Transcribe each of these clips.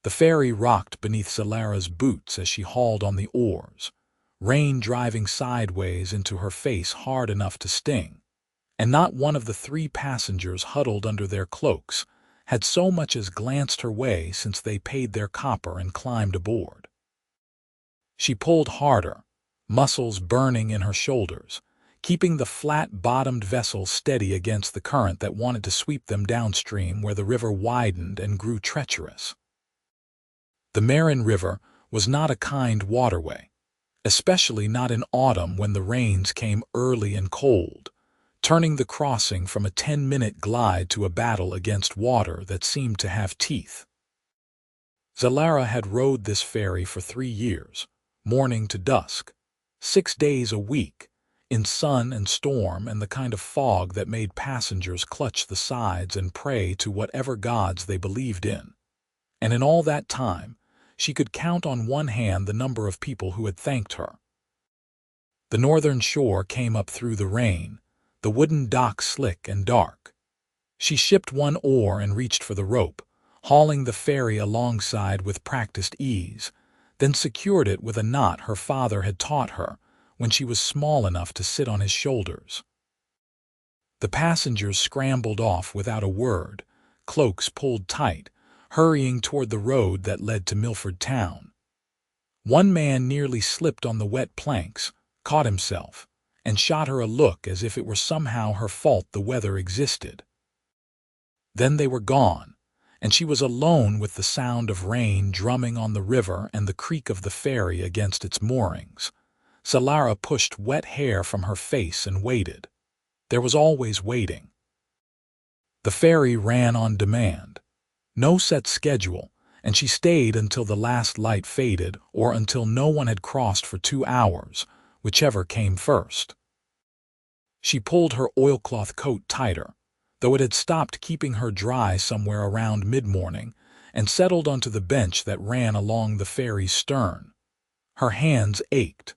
The ferry rocked beneath Zelara's boots as she hauled on the oars, rain driving sideways into her face hard enough to sting, and not one of the 3 passengers huddled under their cloaks had so much as glanced her way since they paid their copper and climbed aboard. She pulled harder, muscles burning in her shoulders, keeping the flat-bottomed vessel steady against the current that wanted to sweep them downstream where the river widened and grew treacherous. The Merryn River was not a kind waterway, especially not in autumn when the rains came early and cold, turning the crossing from a 10-minute glide to a battle against water that seemed to have teeth. Zelara had rowed this ferry for 3 years, morning to dusk, 6 days a week, in sun and storm and the kind of fog that made passengers clutch the sides and pray to whatever gods they believed in. And in all that time, she could count on one hand the number of people who had thanked her. The northern shore came up through the rain, the wooden dock slick and dark. She shipped one oar and reached for the rope, hauling the ferry alongside with practiced ease, then secured it with a knot her father had taught her when she was small enough to sit on his shoulders. The passengers scrambled off without a word, cloaks pulled tight, hurrying toward the road that led to Milford town. One man nearly slipped on the wet planks, caught himself, and shot her a look as if it were somehow her fault the weather existed. Then they were gone, and she was alone with the sound of rain drumming on the river and the creak of the ferry against its moorings. Zelara pushed wet hair from her face and waited. There was always waiting. The ferry ran on demand. No set schedule, and she stayed until the last light faded or until no one had crossed for 2 hours, whichever came first. She pulled her oilcloth coat tighter, though it had stopped keeping her dry somewhere around mid-morning, and settled onto the bench that ran along the ferry's stern. Her hands ached.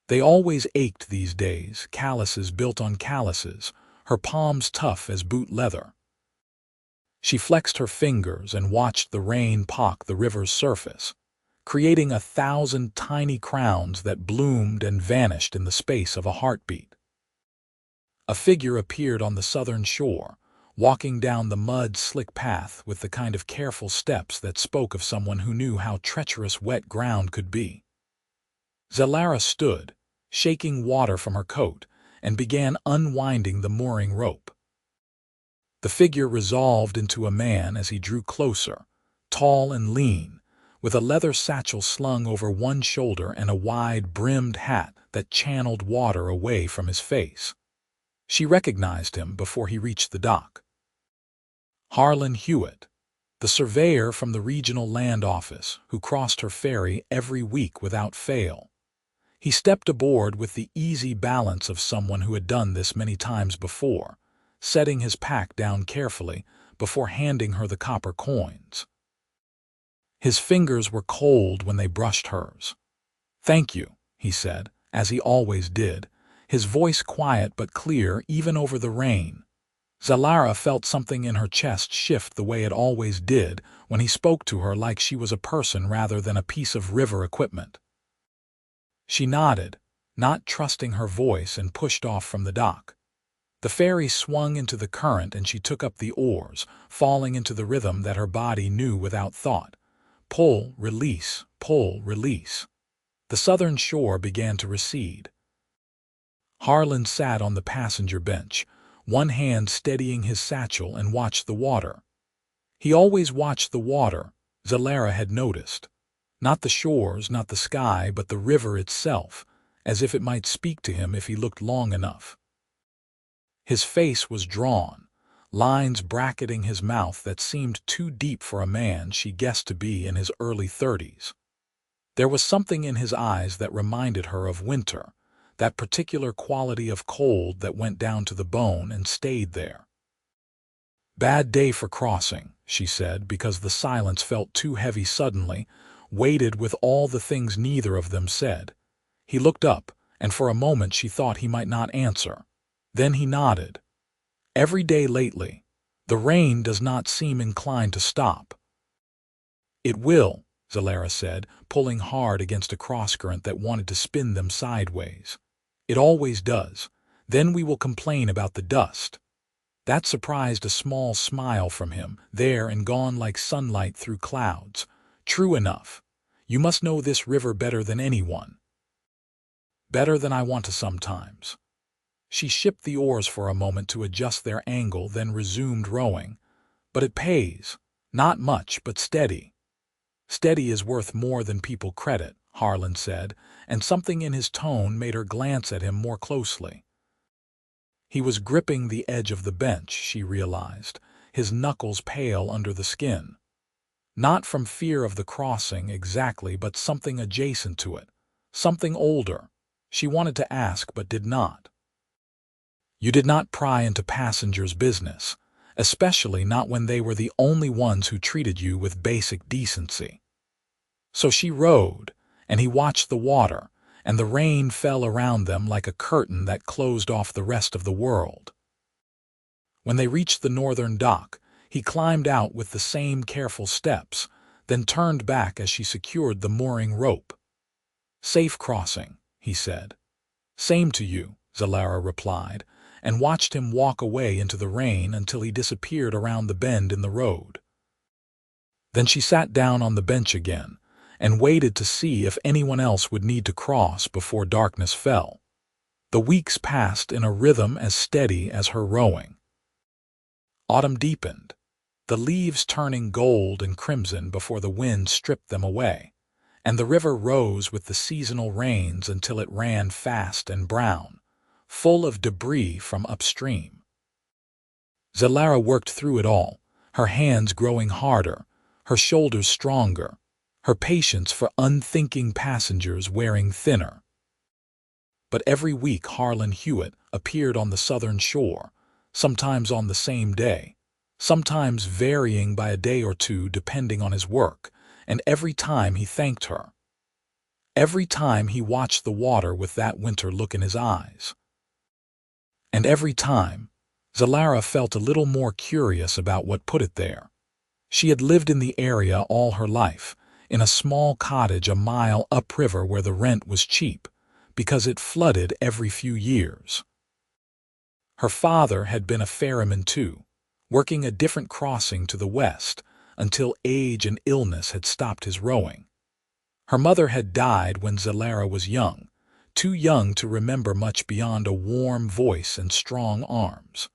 They always ached these days, calluses built on calluses, her palms tough as boot leather. She flexed her fingers and watched the rain pock the river's surface, creating 1,000 tiny crowns that bloomed and vanished in the space of a heartbeat. A figure appeared on the southern shore, walking down the mud-slick path with the kind of careful steps that spoke of someone who knew how treacherous wet ground could be. Zelara stood, shaking water from her coat, and began unwinding the mooring rope. The figure resolved into a man as he drew closer, tall and lean, with a leather satchel slung over one shoulder and a wide-brimmed hat that channeled water away from his face. She recognized him before he reached the dock. Harlan, the surveyor from the regional land office, who crossed her ferry every week without fail. He stepped aboard with the easy balance of someone who had done this many times before, setting his pack down carefully before handing her the copper coins. His fingers were cold when they brushed hers. "Thank you," he said, as he always did, his voice quiet but clear even over the rain. Zelara felt something in her chest shift the way it always did when he spoke to her, like she was a person rather than a piece of river equipment. She nodded, not trusting her voice, and pushed off from the dock. The ferry swung into the current and she took up the oars, falling into the rhythm that her body knew without thought. Pull, release, pull, release. The southern shore began to recede. Harlan sat on the passenger bench, one hand steadying his satchel, and watched the water. He always watched the water, Zelara had noticed. Not the shores, not the sky, but the river itself, as if it might speak to him if he looked long enough. His face was drawn, lines bracketing his mouth that seemed too deep for a man she guessed to be in his early 30s. There was something in his eyes that reminded her of winter, that particular quality of cold that went down to the bone and stayed there. "Bad day for crossing," she said, because the silence felt too heavy suddenly, weighted with all the things neither of them said. He looked up, and for a moment she thought he might not answer. Then he nodded. "Every day lately. The rain does not seem inclined to stop." "It will," Zelara said, pulling hard against a crosscurrent that wanted to spin them sideways. "It always does. Then we will complain about the dust." That surprised a small smile from him, there and gone like sunlight through clouds. "True enough. You must know this river better than anyone. Better than I want to sometimes." She shipped the oars for a moment to adjust their angle, then resumed rowing. "But it pays. Not much, but steady." "Steady is worth more than people credit," Harlan said, and something in his tone made her glance at him more closely. He was gripping the edge of the bench, she realized, his knuckles pale under the skin. Not from fear of the crossing exactly, but something adjacent to it. Something older. She wanted to ask, but did not. "You did not pry into passengers' business, especially not when they were the only ones who treated you with basic decency." So she rowed, and he watched the water, and the rain fell around them like a curtain that closed off the rest of the world. When they reached the northern dock, he climbed out with the same careful steps, then turned back as she secured the mooring rope. "Safe crossing," he said. "Same to you," Zelara replied, and watched him walk away into the rain until he disappeared around the bend in the road. Then she sat down on the bench again and waited to see if anyone else would need to cross before darkness fell. The weeks passed in a rhythm as steady as her rowing. Autumn deepened, the leaves turning gold and crimson before the wind stripped them away, and the river rose with the seasonal rains until it ran fast and brown, full of debris from upstream. Zelara worked through it all, her hands growing harder, her shoulders stronger, her patience for unthinking passengers wearing thinner. But every week Harlan Hewitt appeared on the southern shore, sometimes on the same day, sometimes varying by a day or two depending on his work, and every time he thanked her. Every time he watched the water with that winter look in his eyes. And every time, Zelara felt a little more curious about what put it there. She had lived in the area all her life, in a small cottage a mile upriver where the rent was cheap, because it flooded every few years. Her father had been a ferryman too, working a different crossing to the west, until age and illness had stopped his rowing. Her mother had died when Zelara was young, too young to remember much beyond a warm voice and strong arms.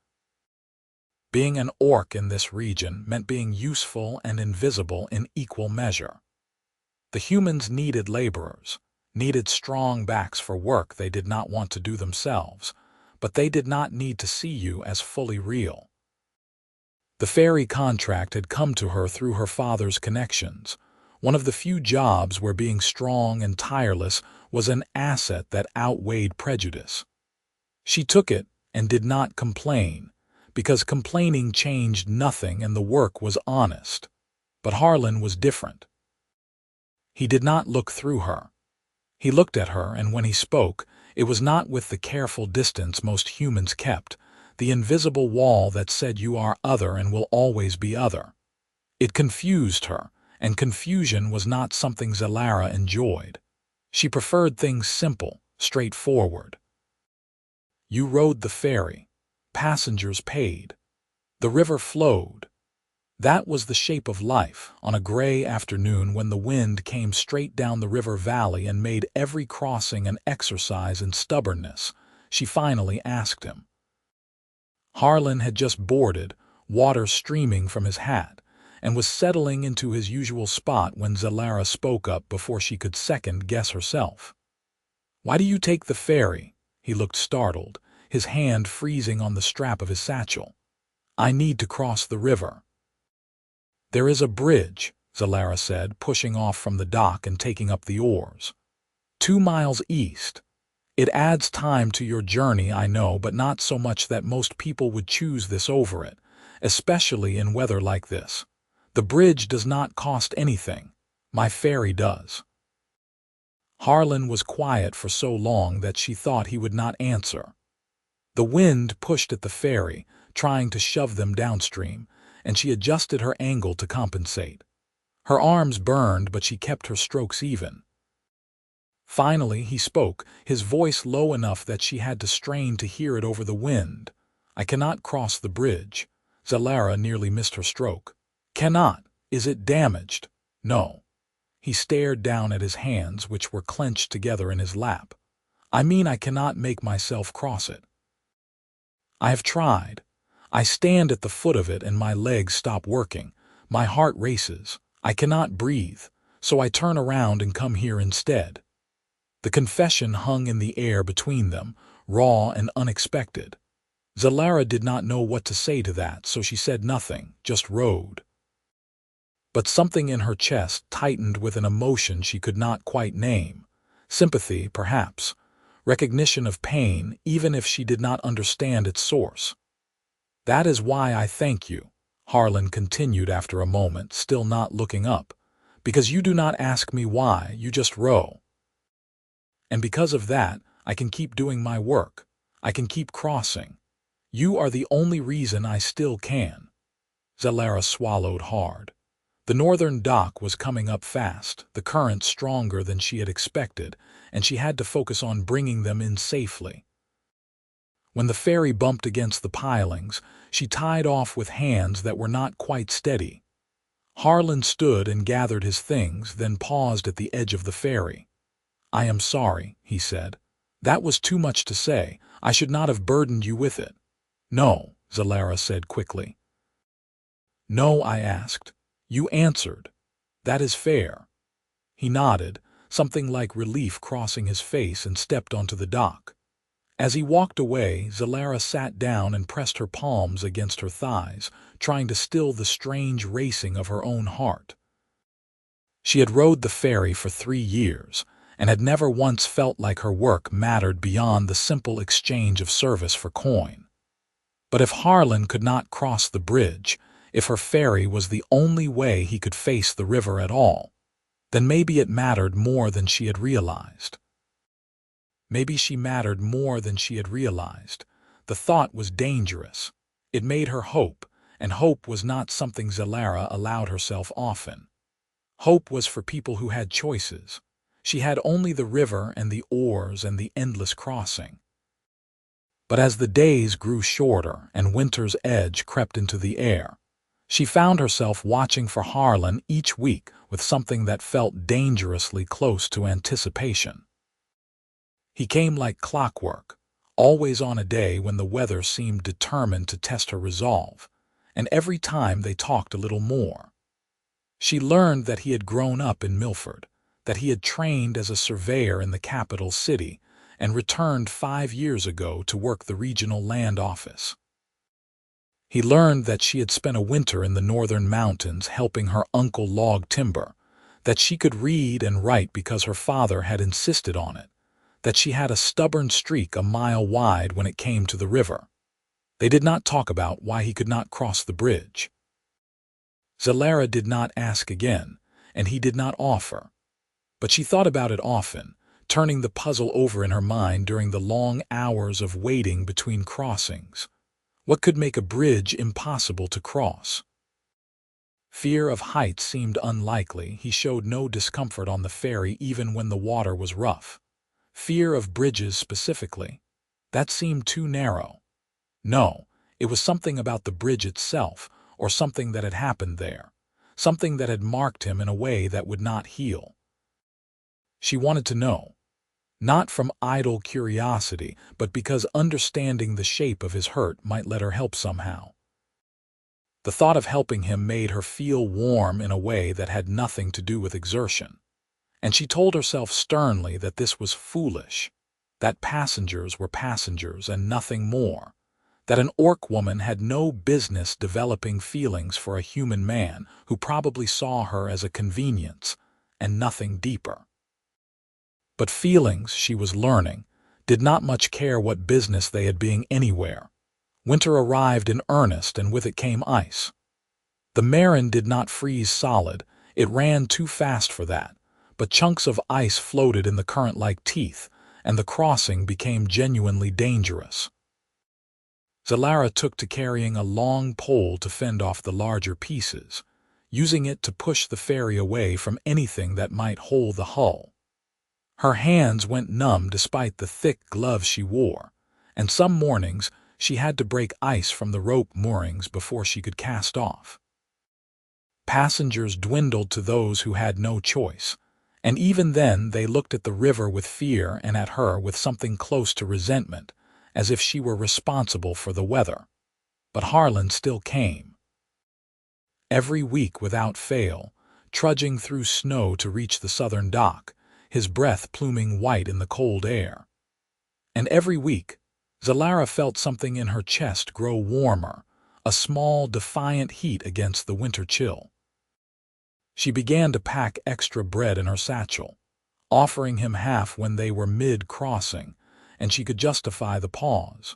Being an orc in this region meant being useful and invisible in equal measure. The humans needed laborers, needed strong backs for work they did not want to do themselves, but they did not need to see you as fully real. The ferry contract had come to her through her father's connections, one of the few jobs where being strong and tireless was an asset that outweighed prejudice. She took it and did not complain, because complaining changed nothing and the work was honest. But Harlan was different. He did not look through her. He looked at her, and when he spoke, it was not with the careful distance most humans kept, the invisible wall that said you are other and will always be other. It confused her, and confusion was not something Zelara enjoyed. She preferred things simple, straightforward. You rode the ferry. Passengers paid. The river flowed. That was the shape of life on a gray afternoon when the wind came straight down the river valley and made every crossing an exercise in stubbornness. She finally asked him. Harlan had just boarded, water streaming from his hat, and was settling into his usual spot when Zelara spoke up before she could second-guess herself. "Why do you take the ferry?" He looked startled, his hand freezing on the strap of his satchel. "I need to cross the river." "There is a bridge," Zelara said, pushing off from the dock and taking up the oars. 2 miles east. It adds time to your journey, I know, but not so much that most people would choose this over it, especially in weather like this. The bridge does not cost anything. My ferry does." Harlan was quiet for so long that she thought he would not answer. The wind pushed at the ferry, trying to shove them downstream, and she adjusted her angle to compensate. Her arms burned, but she kept her strokes even. Finally, he spoke, his voice low enough that she had to strain to hear it over the wind. "I cannot cross the bridge." Zelara nearly missed her stroke. "Cannot. Is it damaged?" "No." He stared down at his hands, which were clenched together in his lap. "I mean I cannot make myself cross it. I have tried. I stand at the foot of it and my legs stop working. My heart races. I cannot breathe, so I turn around and come here instead." The confession hung in the air between them, raw and unexpected. Zelara did not know what to say to that, so she said nothing, just rowed. But something in her chest tightened with an emotion she could not quite name. Sympathy, perhaps. Recognition of pain, even if she did not understand its source. "That is why I thank you," Harlan continued after a moment, still not looking up. "Because you do not ask me why, you just row. And because of that, I can keep doing my work. I can keep crossing. You are the only reason I still can." Zelara swallowed hard. The northern dock was coming up fast, the current stronger than she had expected, and she had to focus on bringing them in safely. When the ferry bumped against the pilings, she tied off with hands that were not quite steady. Harlan stood and gathered his things, then paused at the edge of the ferry. "I am sorry," he said. "That was too much to say. I should not have burdened you with it." "No," Zelara said quickly. "No," I asked. "You answered. That is fair." He nodded, something like relief crossing his face, and stepped onto the dock. As he walked away, Zelara sat down and pressed her palms against her thighs, trying to still the strange racing of her own heart. She had rowed the ferry for 3 years, and had never once felt like her work mattered beyond the simple exchange of service for coin. But if Harlan could not cross the bridge, if her ferry was the only way he could face the river at all, then maybe it mattered more than she had realized. Maybe she mattered more than she had realized. The thought was dangerous. It made her hope, and hope was not something Zelara allowed herself often. Hope was for people who had choices. She had only the river and the oars and the endless crossing. But as the days grew shorter and winter's edge crept into the air, she found herself watching for Harlan each week with something that felt dangerously close to anticipation. He came like clockwork, always on a day when the weather seemed determined to test her resolve, and every time they talked a little more. She learned that he had grown up in Milford, that he had trained as a surveyor in the capital city, and returned 5 years ago to work the regional land office. He learned that she had spent a winter in the northern mountains helping her uncle log timber, that she could read and write because her father had insisted on it, that she had a stubborn streak a mile wide when it came to the river. They did not talk about why he could not cross the bridge. Zelara did not ask again, and he did not offer. But she thought about it often, turning the puzzle over in her mind during the long hours of waiting between crossings. What could make a bridge impossible to cross? Fear of heights seemed unlikely. He showed no discomfort on the ferry even when the water was rough. Fear of bridges specifically, that seemed too narrow. No, it was something about the bridge itself, or something that had happened there, something that had marked him in a way that would not heal. She wanted to know, not from idle curiosity, but because understanding the shape of his hurt might let her help somehow. The thought of helping him made her feel warm in a way that had nothing to do with exertion. And she told herself sternly that this was foolish, that passengers were passengers and nothing more, that an orc woman had no business developing feelings for a human man who probably saw her as a convenience and nothing deeper. But feelings, she was learning, did not much care what business they had being anywhere. Winter arrived in earnest, and with it came ice. The Merryn did not freeze solid, it ran too fast for that, but chunks of ice floated in the current like teeth, and the crossing became genuinely dangerous. Zelara took to carrying a long pole to fend off the larger pieces. using it to push the ferry away from anything that might hold the hull. Her hands went numb despite the thick gloves she wore, and some mornings she had to break ice from the rope moorings before she could cast off. Passengers dwindled to those who had no choice, and even then they looked at the river with fear and at her with something close to resentment, as if she were responsible for the weather. But Harlan still came. Every week without fail, trudging through snow to reach the southern dock, his breath pluming white in the cold air. And every week, Zelara felt something in her chest grow warmer, a small, defiant heat against the winter chill. She began to pack extra bread in her satchel, offering him half when they were mid-crossing, and she could justify the pause.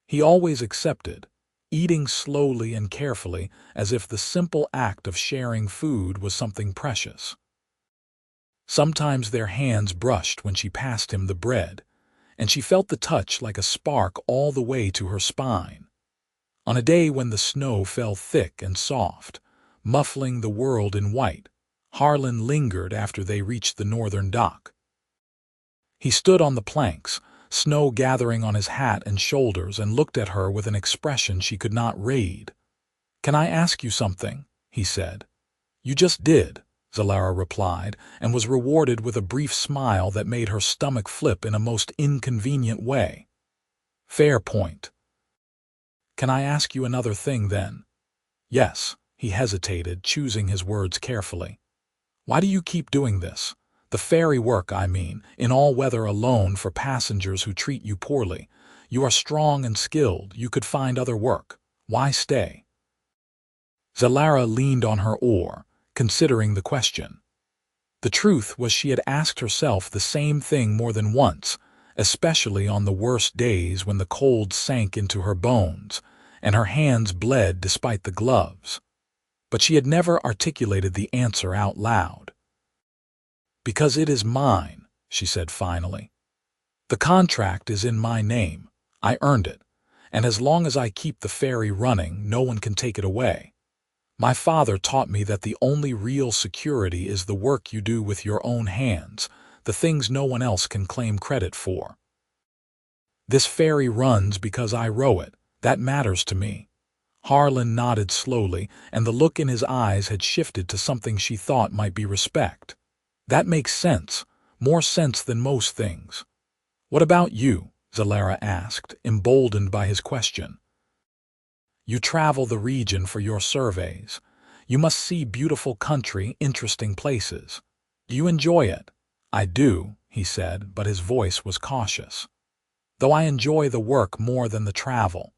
He always accepted, eating slowly and carefully as if the simple act of sharing food was something precious. Sometimes their hands brushed when she passed him the bread, and she felt the touch like a spark all the way to her spine. On a day when the snow fell thick and soft, muffling the world in white, Harlan lingered after they reached the northern dock. He stood on the planks, snow gathering on his hat and shoulders, and looked at her with an expression she could not read. "Can I ask you something?" he said. "You just did," Zelara replied, and was rewarded with a brief smile that made her stomach flip in a most inconvenient way. "Fair point. Can I ask you another thing, then?" "Yes," he hesitated, choosing his words carefully. "Why do you keep doing this? The ferry work, I mean, in all weather alone for passengers who treat you poorly. You are strong and skilled. You could find other work. Why stay?" Zelara leaned on her oar, considering the question. The truth was she had asked herself the same thing more than once, especially on the worst days when the cold sank into her bones, and her hands bled despite the gloves. But she had never articulated the answer out loud. "Because it is mine," she said finally. "The contract is in my name. I earned it, and as long as I keep the ferry running, no one can take it away. My father taught me that the only real security is the work you do with your own hands, the things no one else can claim credit for. This ferry runs because I row it. That matters to me." Harlan nodded slowly, and the look in his eyes had shifted to something she thought might be respect. "That makes sense, more sense than most things." "What about you?" Zelara asked, emboldened by his question. "You travel the region for your surveys. You must see beautiful country, interesting places. Do you enjoy it?" "I do," he said, but his voice was cautious. "Though I enjoy the work more than the travel.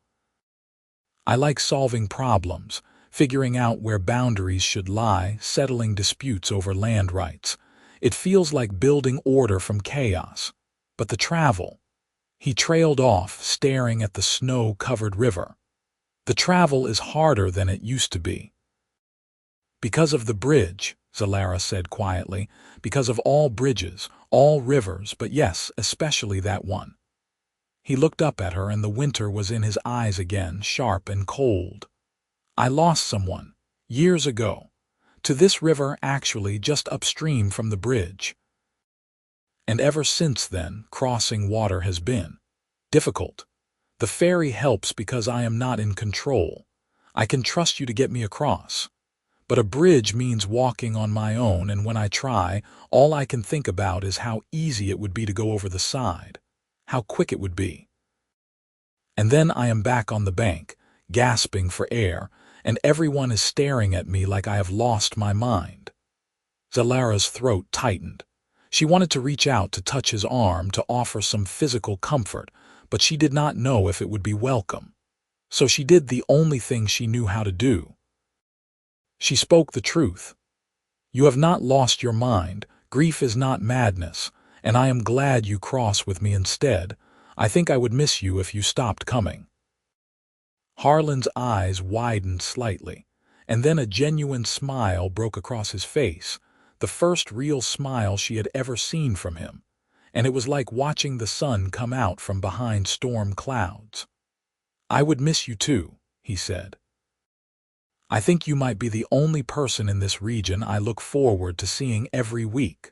I like solving problems, figuring out where boundaries should lie, settling disputes over land rights. It feels like building order from chaos. But the travel—" He trailed off, staring at the snow-covered river. "The travel is harder than it used to be." "Because of the bridge," Zelara said quietly. "Because of all bridges, all rivers, but yes, especially that one." He looked up at her, and the winter was in his eyes again, sharp and cold. "I lost someone, years ago. To this river, actually, just upstream from the bridge. And ever since then, crossing water has been difficult. The ferry helps because I am not in control. I can trust you to get me across. But a bridge means walking on my own, and when I try, all I can think about is how easy it would be to go over the side, how quick it would be. And then I am back on the bank, gasping for air, and everyone is staring at me like I have lost my mind." Zelara's throat tightened. She wanted to reach out to touch his arm, to offer some physical comfort, but she did not know if it would be welcome. So she did the only thing she knew how to do. She spoke the truth. "You have not lost your mind. Grief is not madness, and I am glad you cross with me instead. I think I would miss you if you stopped coming." Harlan's eyes widened slightly, and then a genuine smile broke across his face, the first real smile she had ever seen from him, and it was like watching the sun come out from behind storm clouds. "I would miss you too," he said. I think you might be the only person in this region I look forward to seeing every week."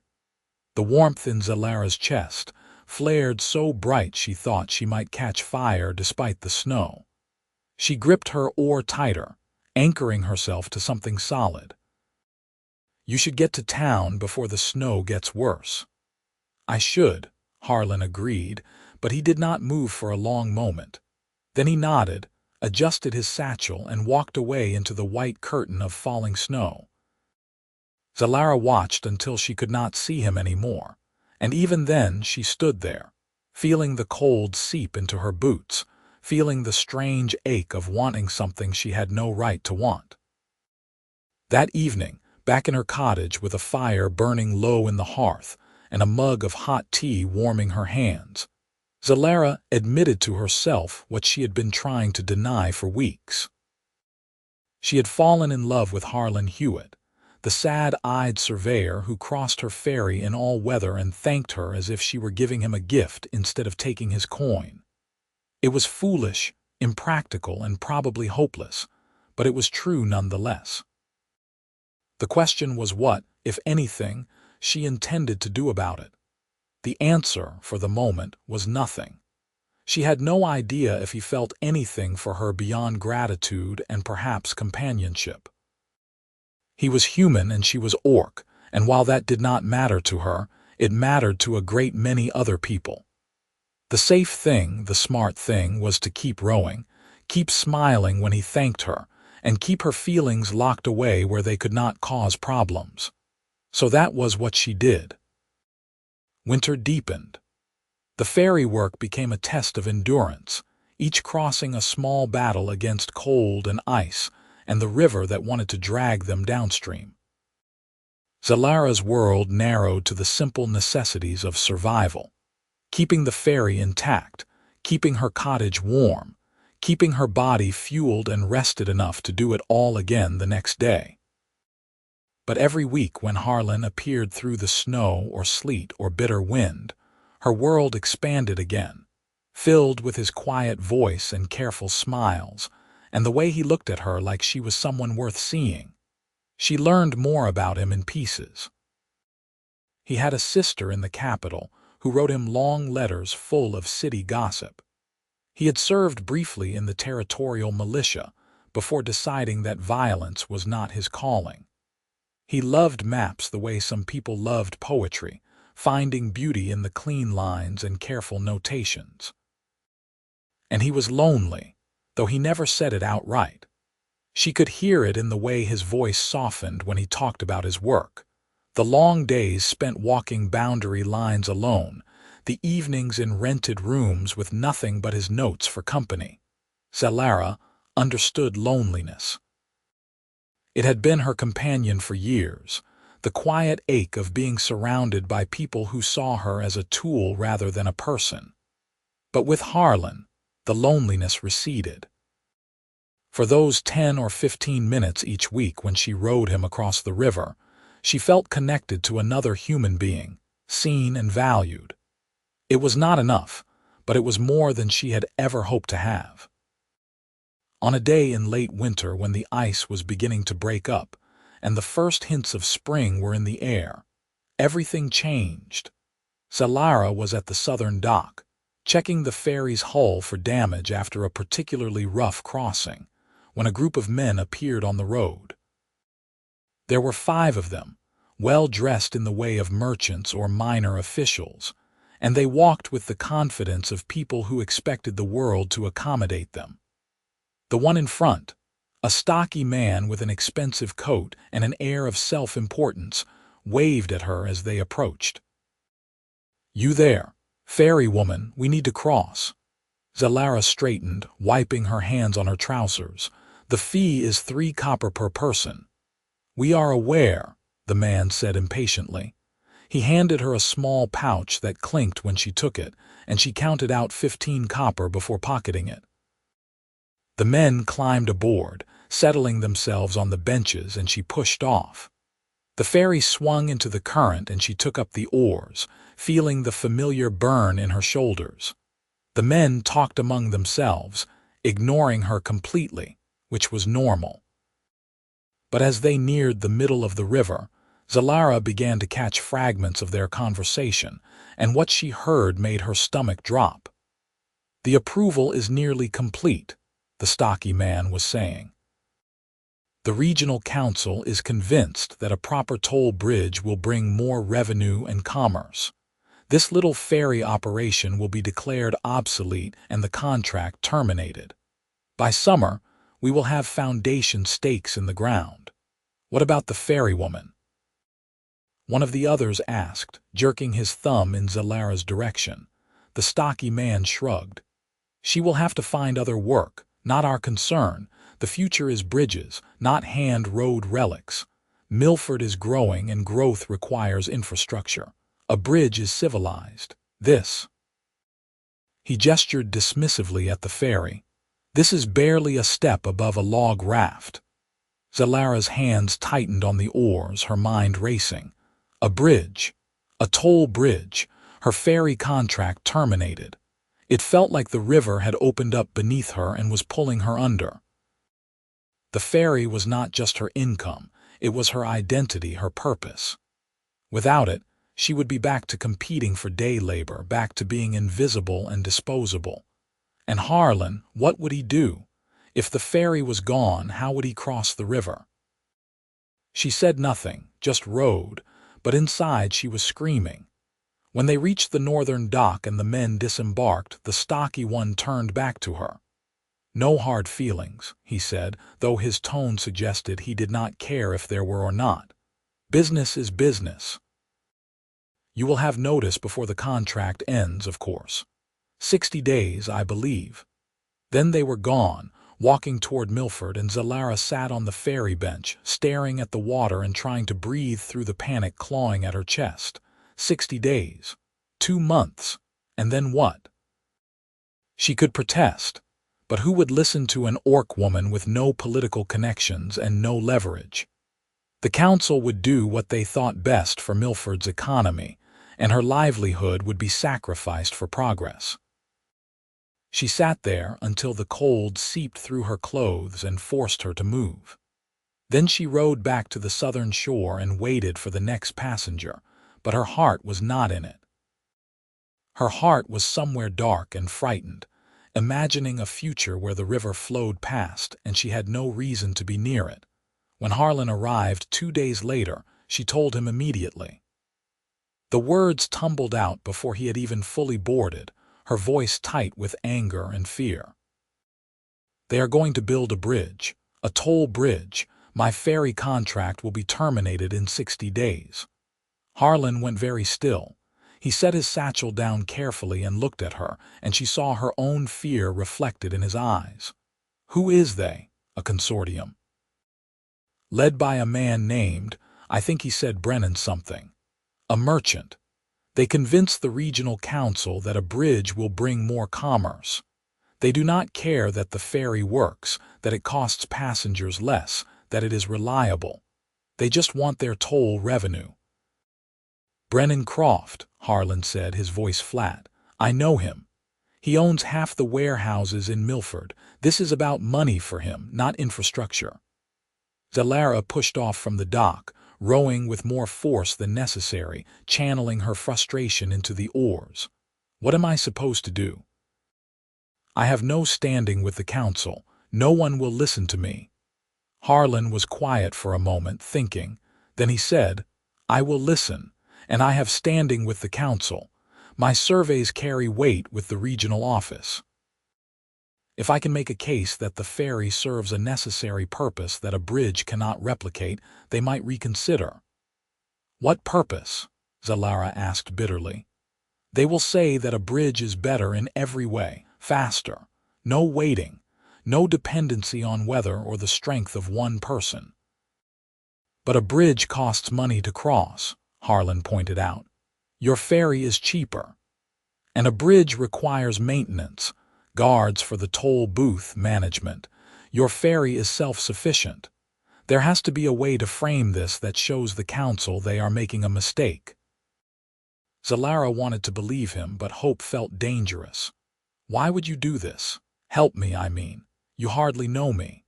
The warmth in Zelara's chest flared so bright she thought she might catch fire despite the snow. She gripped her oar tighter, anchoring herself to something solid. "You should get to town before the snow gets worse." "I should," Harlan agreed, but he did not move for a long moment. Then he nodded, adjusted his satchel, and walked away into the white curtain of falling snow. Zelara watched until she could not see him anymore, and even then she stood there, feeling the cold seep into her boots, feeling the strange ache of wanting something she had no right to want. That evening, back in her cottage with a fire burning low in the hearth and a mug of hot tea warming her hands, Zelara admitted to herself what she had been trying to deny for weeks. She had fallen in love with Harlan Hewitt, the sad-eyed surveyor who crossed her ferry in all weather and thanked her as if she were giving him a gift instead of taking his coin. It was foolish, impractical, and probably hopeless, but it was true nonetheless. The question was what, if anything, she intended to do about it. The answer, for the moment, was nothing. She had no idea if he felt anything for her beyond gratitude and perhaps companionship. He was human and she was orc, and while that did not matter to her, it mattered to a great many other people. The safe thing, the smart thing, was to keep rowing, keep smiling when he thanked her, and keep her feelings locked away where they could not cause problems. So that was what she did. Winter deepened. The ferry work became a test of endurance, each crossing a small battle against cold and ice and the river that wanted to drag them downstream. Zelara's world narrowed to the simple necessities of survival, keeping the ferry intact, keeping her cottage warm, keeping her body fueled and rested enough to do it all again the next day. But every week when Harlan appeared through the snow or sleet or bitter wind, her world expanded again, filled with his quiet voice and careful smiles, and the way he looked at her like she was someone worth seeing. She learned more about him in pieces. He had a sister in the capital who wrote him long letters full of city gossip. He had served briefly in the territorial militia before deciding that violence was not his calling. He loved maps the way some people loved poetry, finding beauty in the clean lines and careful notations. And he was lonely, though he never said it outright. She could hear it in the way his voice softened when he talked about his work, the long days spent walking boundary lines alone, the evenings in rented rooms with nothing but his notes for company. Zelara understood loneliness. It had been her companion for years, the quiet ache of being surrounded by people who saw her as a tool rather than a person. But with Harlan, the loneliness receded. For those 10 or 15 minutes each week when she rowed him across the river, she felt connected to another human being, seen and valued. It was not enough, but it was more than she had ever hoped to have. On a day in late winter when the ice was beginning to break up and the first hints of spring were in the air, everything changed. Zelara was at the southern dock, checking the ferry's hull for damage after a particularly rough crossing, when a group of men appeared on the road. There were 5 of them, well dressed in the way of merchants or minor officials, and they walked with the confidence of people who expected the world to accommodate them. The one in front, a stocky man with an expensive coat and an air of self-importance, waved at her as they approached. "You there, ferry woman, we need to cross." Zelara straightened, wiping her hands on her trousers. "The fee is 3 copper per person." "We are aware," the man said impatiently. He handed her a small pouch that clinked when she took it, and she counted out 15 copper before pocketing it. The men climbed aboard, settling themselves on the benches, and she pushed off. The ferry swung into the current and she took up the oars, feeling the familiar burn in her shoulders. The men talked among themselves, ignoring her completely, which was normal. But as they neared the middle of the river, Zelara began to catch fragments of their conversation, and what she heard made her stomach drop. "The approval is nearly complete," the stocky man was saying. "The regional council is convinced that a proper toll bridge will bring more revenue and commerce. This little ferry operation will be declared obsolete and the contract terminated. By summer, we will have foundation stakes in the ground. What about the ferrywoman?" one of the others asked, jerking his thumb in Zelara's direction. The stocky man shrugged. "She will have to find other work, not our concern. The future is bridges, not hand-rowed relics. Milford is growing and growth requires infrastructure. A bridge is civilized. This." He gestured dismissively at the ferry. "This is barely a step above a log raft." Zelara's hands tightened on the oars, her mind racing. A bridge. A toll bridge. Her ferry contract terminated. It felt like the river had opened up beneath her and was pulling her under. The ferry was not just her income, it was her identity, her purpose. Without it, she would be back to competing for day labor, back to being invisible and disposable. And Harlan, what would he do? If the ferry was gone, how would he cross the river? She said nothing, just rowed, but inside she was screaming. When they reached the northern dock and the men disembarked, the stocky one turned back to her. "No hard feelings," he said, though his tone suggested he did not care if there were or not. "Business is business. You will have notice before the contract ends, of course. 60 days, I believe." Then they were gone, walking toward Milford, and Zelara sat on the ferry bench, staring at the water and trying to breathe through the panic clawing at her chest. 60 days. 2 months. And then what? She could protest, but who would listen to an orc woman with no political connections and no leverage? The council would do what they thought best for Milford's economy, and her livelihood would be sacrificed for progress. She sat there until the cold seeped through her clothes and forced her to move. Then she rowed back to the southern shore and waited for the next passenger, but her heart was not in it. Her heart was somewhere dark and frightened, imagining a future where the river flowed past and she had no reason to be near it. When Harlan arrived 2 days later, she told him immediately. The words tumbled out before he had even fully boarded, her voice tight with anger and fear. "They are going to build a bridge, a toll bridge. My ferry contract will be terminated in 60 days. Harlan went very still. He set his satchel down carefully and looked at her, and she saw her own fear reflected in his eyes. "Who is they? A consortium?" "Led by a man named, I think he said Brennan something. A merchant. They convince the regional council that a bridge will bring more commerce. They do not care that the ferry works, that it costs passengers less, that it is reliable. They just want their toll revenue." "Brennan Croft," Harlan said, his voice flat. "I know him. He owns half the warehouses in Milford. This is about money for him, not infrastructure." Zelara pushed off from the dock, rowing with more force than necessary, channeling her frustration into the oars. "What am I supposed to do? I have no standing with the council. No one will listen to me." Harlan was quiet for a moment, thinking. Then he said, "I will listen, and I have standing with the council. My surveys carry weight with the regional office. If I can make a case that the ferry serves a necessary purpose that a bridge cannot replicate, they might reconsider." "What purpose?" Zelara asked bitterly. "They will say that a bridge is better in every way, faster, no waiting, no dependency on weather or the strength of one person." "But a bridge costs money to cross," Harlan pointed out. "Your ferry is cheaper. And a bridge requires maintenance, guards for the toll booth management. Your ferry is self-sufficient. There has to be a way to frame this that shows the council they are making a mistake." Zelara wanted to believe him, but hope felt dangerous. "Why would you do this? Help me, I mean. You hardly know me."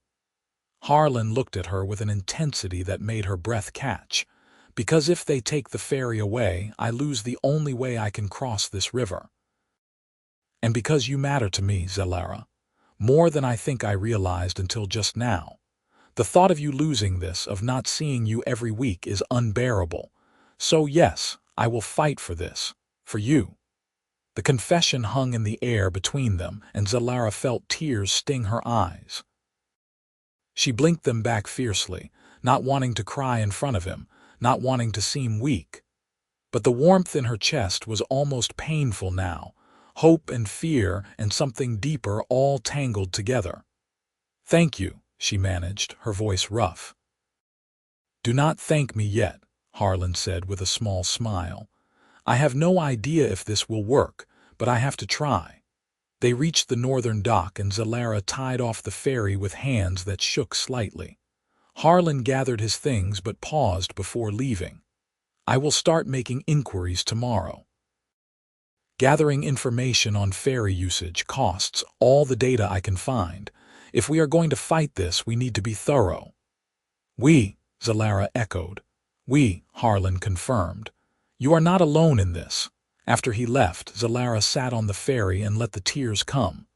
Harlan looked at her with an intensity that made her breath catch. Because if they take the ferry away, I lose the only way I can cross this river. And because you matter to me, Zelara, more than I think I realized until just now. The thought of you losing this, of not seeing you every week, is unbearable. So yes, I will fight for this, for you. The confession hung in the air between them, and Zelara felt tears sting her eyes. She blinked them back fiercely, not wanting to cry in front of him, not wanting to seem weak. But the warmth in her chest was almost painful now, hope and fear and something deeper all tangled together. "Thank you," she managed, her voice rough. "Do not thank me yet," Harlan said with a small smile. "I have no idea if this will work, but I have to try." They reached the northern dock and Zelara tied off the ferry with hands that shook slightly. Harlan gathered his things but paused before leaving. "I will start making inquiries tomorrow. Gathering information on ferry usage, costs, all the data I can find. If we are going to fight this, we need to be thorough." "We," Zelara echoed. "We," Harlan confirmed. "You are not alone in this." After he left, Zelara sat on the ferry and let the tears come.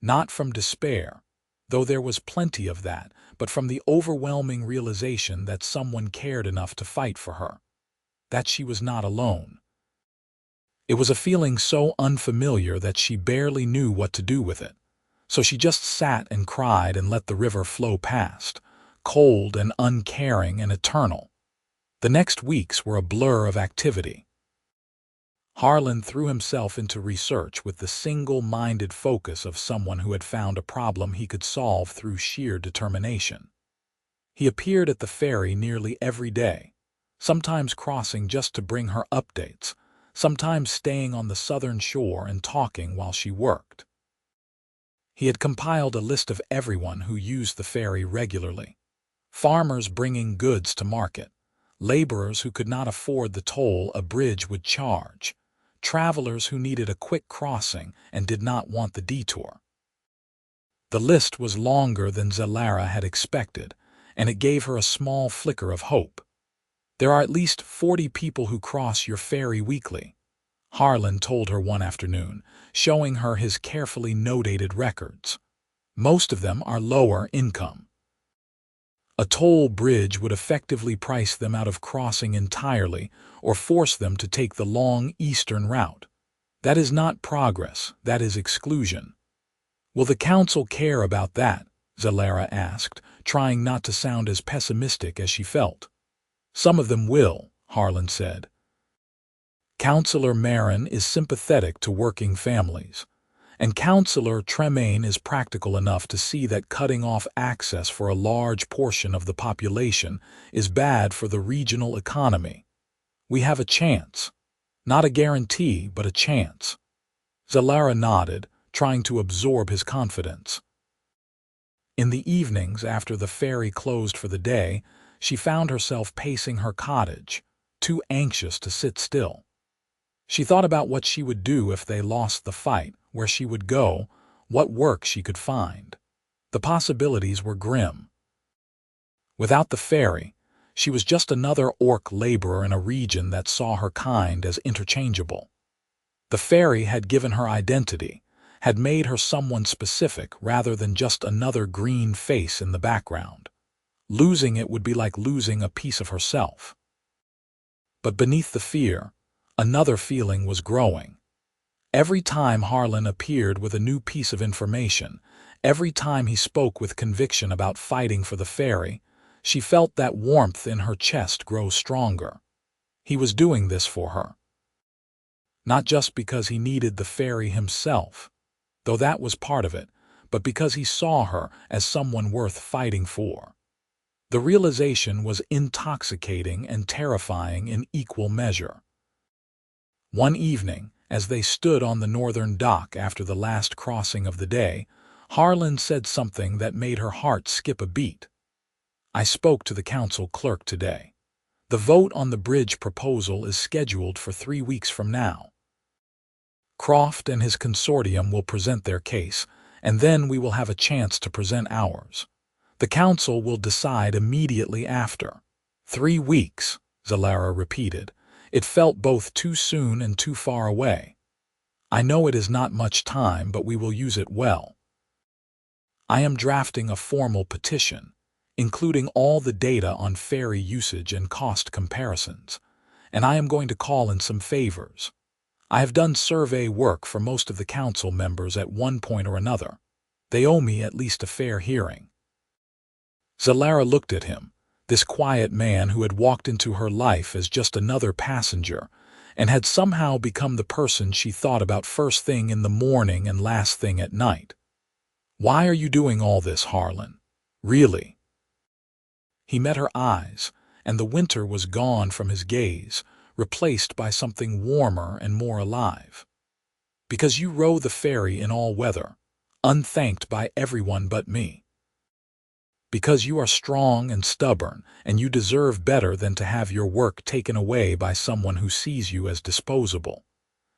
Not from despair, though there was plenty of that, but from the overwhelming realization that someone cared enough to fight for her. That she was not alone. It was a feeling so unfamiliar that she barely knew what to do with it. So she just sat and cried and let the river flow past, cold and uncaring and eternal. The next weeks were a blur of activity. Harlan threw himself into research with the single-minded focus of someone who had found a problem he could solve through sheer determination. He appeared at the ferry nearly every day, sometimes crossing just to bring her updates, sometimes staying on the southern shore and talking while she worked. He had compiled a list of everyone who used the ferry regularly. Farmers bringing goods to market, laborers who could not afford the toll a bridge would charge, travelers who needed a quick crossing and did not want the detour. The list was longer than Zelara had expected, and it gave her a small flicker of hope. "There are at least 40 people who cross your ferry weekly," Harlan told her one afternoon, showing her his carefully notated records. "Most of them are lower income. A toll bridge would effectively price them out of crossing entirely or force them to take the long eastern route. That is not progress, that is exclusion." "Will the council care about that?" Zelara asked, trying not to sound as pessimistic as she felt. "Some of them will," Harlan said. "Councillor Merryn is sympathetic to working families, and Councillor Tremaine is practical enough to see that cutting off access for a large portion of the population is bad for the regional economy. We have a chance. Not a guarantee, but a chance." Zelara nodded, trying to absorb his confidence. In the evenings after the ferry closed for the day, she found herself pacing her cottage, too anxious to sit still. She thought about what she would do if they lost the fight, where she would go, what work she could find. The possibilities were grim. Without the ferry, she was just another orc laborer in a region that saw her kind as interchangeable. The ferry had given her identity, had made her someone specific rather than just another green face in the background. Losing it would be like losing a piece of herself. But beneath the fear, another feeling was growing. Every time Harlan appeared with a new piece of information, every time he spoke with conviction about fighting for the ferry, she felt that warmth in her chest grow stronger. He was doing this for her. Not just because he needed the ferry himself, though that was part of it, but because he saw her as someone worth fighting for. The realization was intoxicating and terrifying in equal measure. One evening, as they stood on the northern dock after the last crossing of the day, Harlan said something that made her heart skip a beat. "I spoke to the council clerk today. The vote on the bridge proposal is scheduled for 3 weeks from now. Croft and his consortium will present their case, and then we will have a chance to present ours. The council will decide immediately after. 3 weeks, Zelara repeated. It felt both too soon and too far away. I know it is not much time, but we will use it well. I am drafting a formal petition, including all the data on ferry usage and cost comparisons, and I am going to call in some favors. I have done survey work for most of the council members at one point or another. They owe me at least a fair hearing. Zelara looked at him, this quiet man who had walked into her life as just another passenger, and had somehow become the person she thought about first thing in the morning and last thing at night. Why are you doing all this, Harlan? Really? He met her eyes, and the winter was gone from his gaze, replaced by something warmer and more alive. Because you row the ferry in all weather, unthanked by everyone but me. Because you are strong and stubborn, and you deserve better than to have your work taken away by someone who sees you as disposable.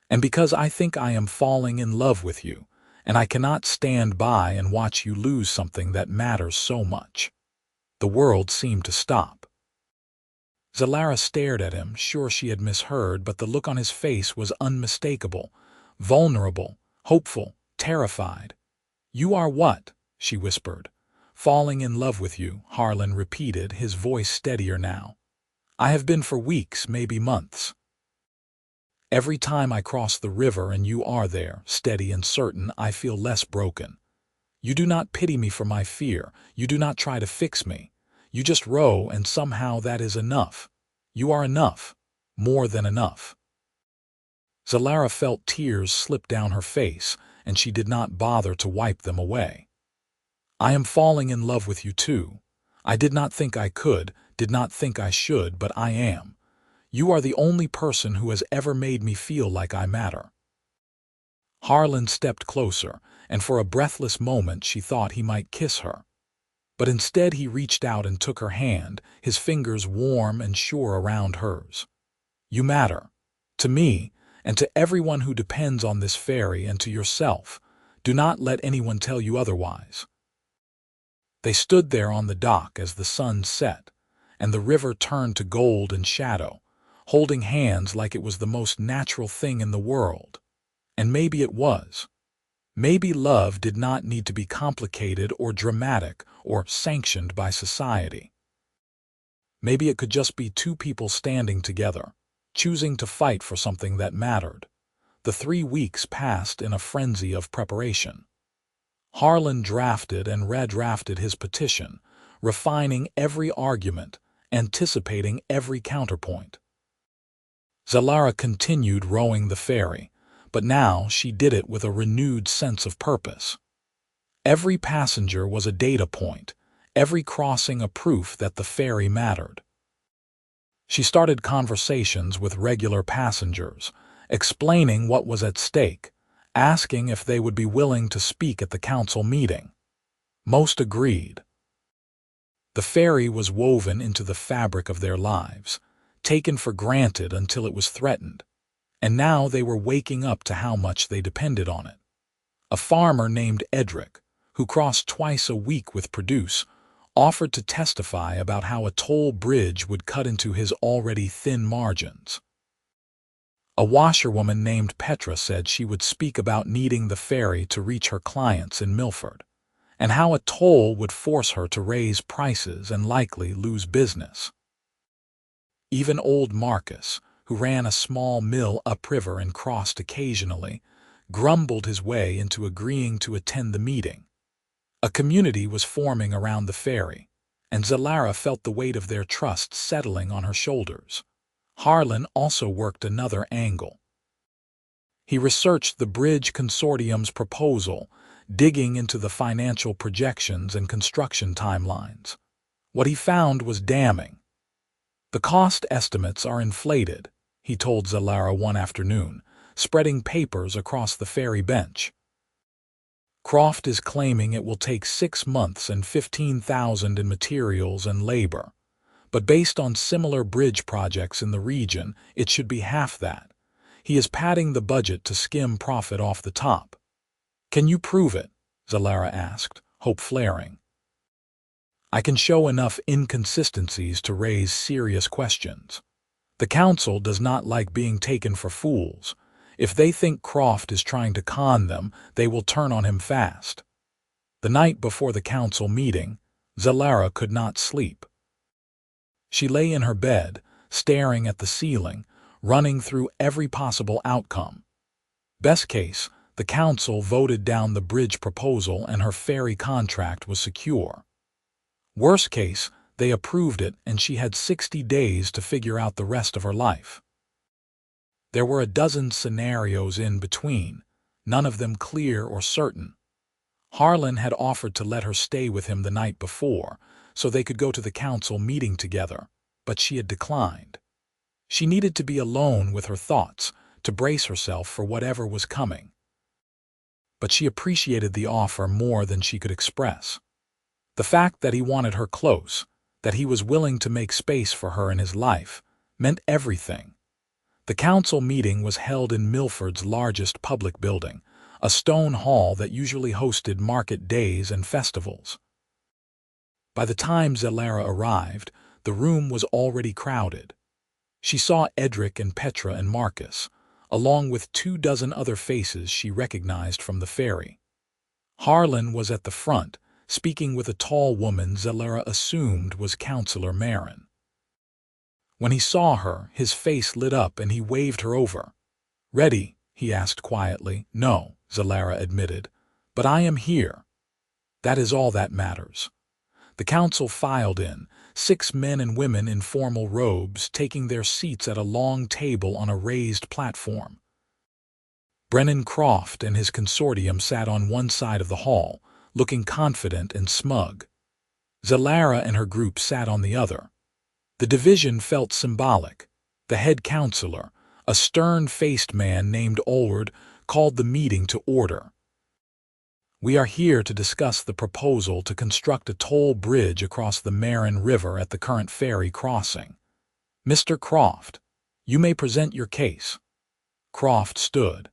And because I think I am falling in love with you, and I cannot stand by and watch you lose something that matters so much. The world seemed to stop. Zelara stared at him, sure she had misheard, but the look on his face was unmistakable, vulnerable, hopeful, terrified. You are what? She whispered. Falling in love with you, Harlan repeated, his voice steadier now. I have been for weeks, maybe months. Every time I cross the river and you are there, steady and certain, I feel less broken. You do not pity me for my fear. You do not try to fix me. You just row, and somehow that is enough. You are enough. More than enough. Zelara felt tears slip down her face, and she did not bother to wipe them away. I am falling in love with you too. I did not think I could, did not think I should, but I am. You are the only person who has ever made me feel like I matter. Harlan stepped closer, and for a breathless moment she thought he might kiss her. But instead he reached out and took her hand, his fingers warm and sure around hers. You matter. To me, and to everyone who depends on this ferry, and to yourself. Do not let anyone tell you otherwise. They stood there on the dock as the sun set, and the river turned to gold and shadow, holding hands like it was the most natural thing in the world. And maybe it was. Maybe love did not need to be complicated or dramatic or sanctioned by society. Maybe it could just be two people standing together, choosing to fight for something that mattered. The 3 weeks passed in a frenzy of preparation. Harlan drafted and redrafted his petition, refining every argument, anticipating every counterpoint. Zelara continued rowing the ferry, but now she did it with a renewed sense of purpose. Every passenger was a data point, every crossing a proof that the ferry mattered. She started conversations with regular passengers, explaining what was at stake, asking if they would be willing to speak at the council meeting. Most agreed. The ferry was woven into the fabric of their lives, taken for granted until it was threatened, and now they were waking up to how much they depended on it. A farmer named Edric, who crossed twice a week with produce, offered to testify about how a toll bridge would cut into his already thin margins. A washerwoman named Petra said she would speak about needing the ferry to reach her clients in Milford, and how a toll would force her to raise prices and likely lose business. Even old Marcus, who ran a small mill upriver and crossed occasionally, grumbled his way into agreeing to attend the meeting. A community was forming around the ferry, and Zelara felt the weight of their trust settling on her shoulders. Harlan also worked another angle. He researched the Bridge Consortium's proposal, digging into the financial projections and construction timelines. What he found was damning. The cost estimates are inflated, he told Zelara one afternoon, spreading papers across the ferry bench. Croft is claiming it will take 6 months and $15,000 in materials and labor, but based on similar bridge projects in the region, it should be half that. He is padding the budget to skim profit off the top. Can you prove it? Zelara asked, hope flaring. I can show enough inconsistencies to raise serious questions. The council does not like being taken for fools. If they think Croft is trying to con them, they will turn on him fast. The night before the council meeting, Zelara could not sleep. She lay in her bed, staring at the ceiling, running through every possible outcome. Best case, the council voted down the bridge proposal and her ferry contract was secure. Worst case, they approved it and she had 60 days to figure out the rest of her life. There were a dozen scenarios in between, none of them clear or certain. Harlan had offered to let her stay with him the night before, so they could go to the council meeting together, but she had declined. She needed to be alone with her thoughts, to brace herself for whatever was coming. But she appreciated the offer more than she could express. The fact that he wanted her close, that he was willing to make space for her in his life, meant everything. The council meeting was held in Milford's largest public building, a stone hall that usually hosted market days and festivals. By the time Zelara arrived, the room was already crowded. She saw Edric and Petra and Marcus, along with 24 other faces she recognized from the ferry. Harlan was at the front, speaking with a tall woman Zelara assumed was Counselor Merryn. When he saw her, his face lit up and he waved her over. "Ready?" he asked quietly. "No," Zelara admitted, "but I am here. That is all that matters." The council filed in, 6 men and women in formal robes taking their seats at a long table on a raised platform. Brennan Croft and his consortium sat on one side of the hall, looking confident and smug. Zelara and her group sat on the other. The division felt symbolic. The head counselor, a stern-faced man named Olward, called the meeting to order. "We are here to discuss the proposal to construct a toll bridge across the Merryn River at the current ferry crossing. Mr. Croft, you may present your case." Croft stood,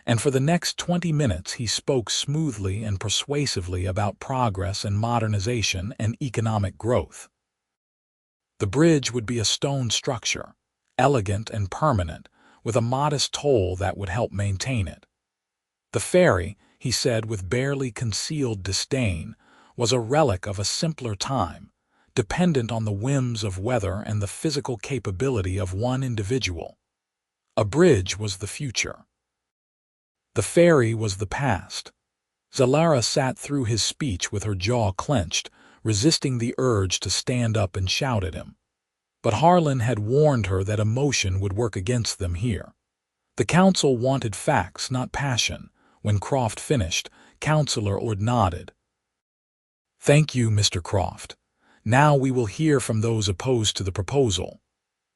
and for the next 20 minutes he spoke smoothly and persuasively about progress and modernization and economic growth. The bridge would be a stone structure, elegant and permanent, with a modest toll that would help maintain it. The ferry, he said with barely concealed disdain, was a relic of a simpler time, dependent on the whims of weather and the physical capability of one individual. A bridge was the future. The ferry was the past. Zelara sat through his speech with her jaw clenched, resisting the urge to stand up and shout at him. But Harlan had warned her that emotion would work against them here. The council wanted facts, not passion. When Croft finished, Counselor Ord nodded. "Thank you, Mr. Croft. Now we will hear from those opposed to the proposal.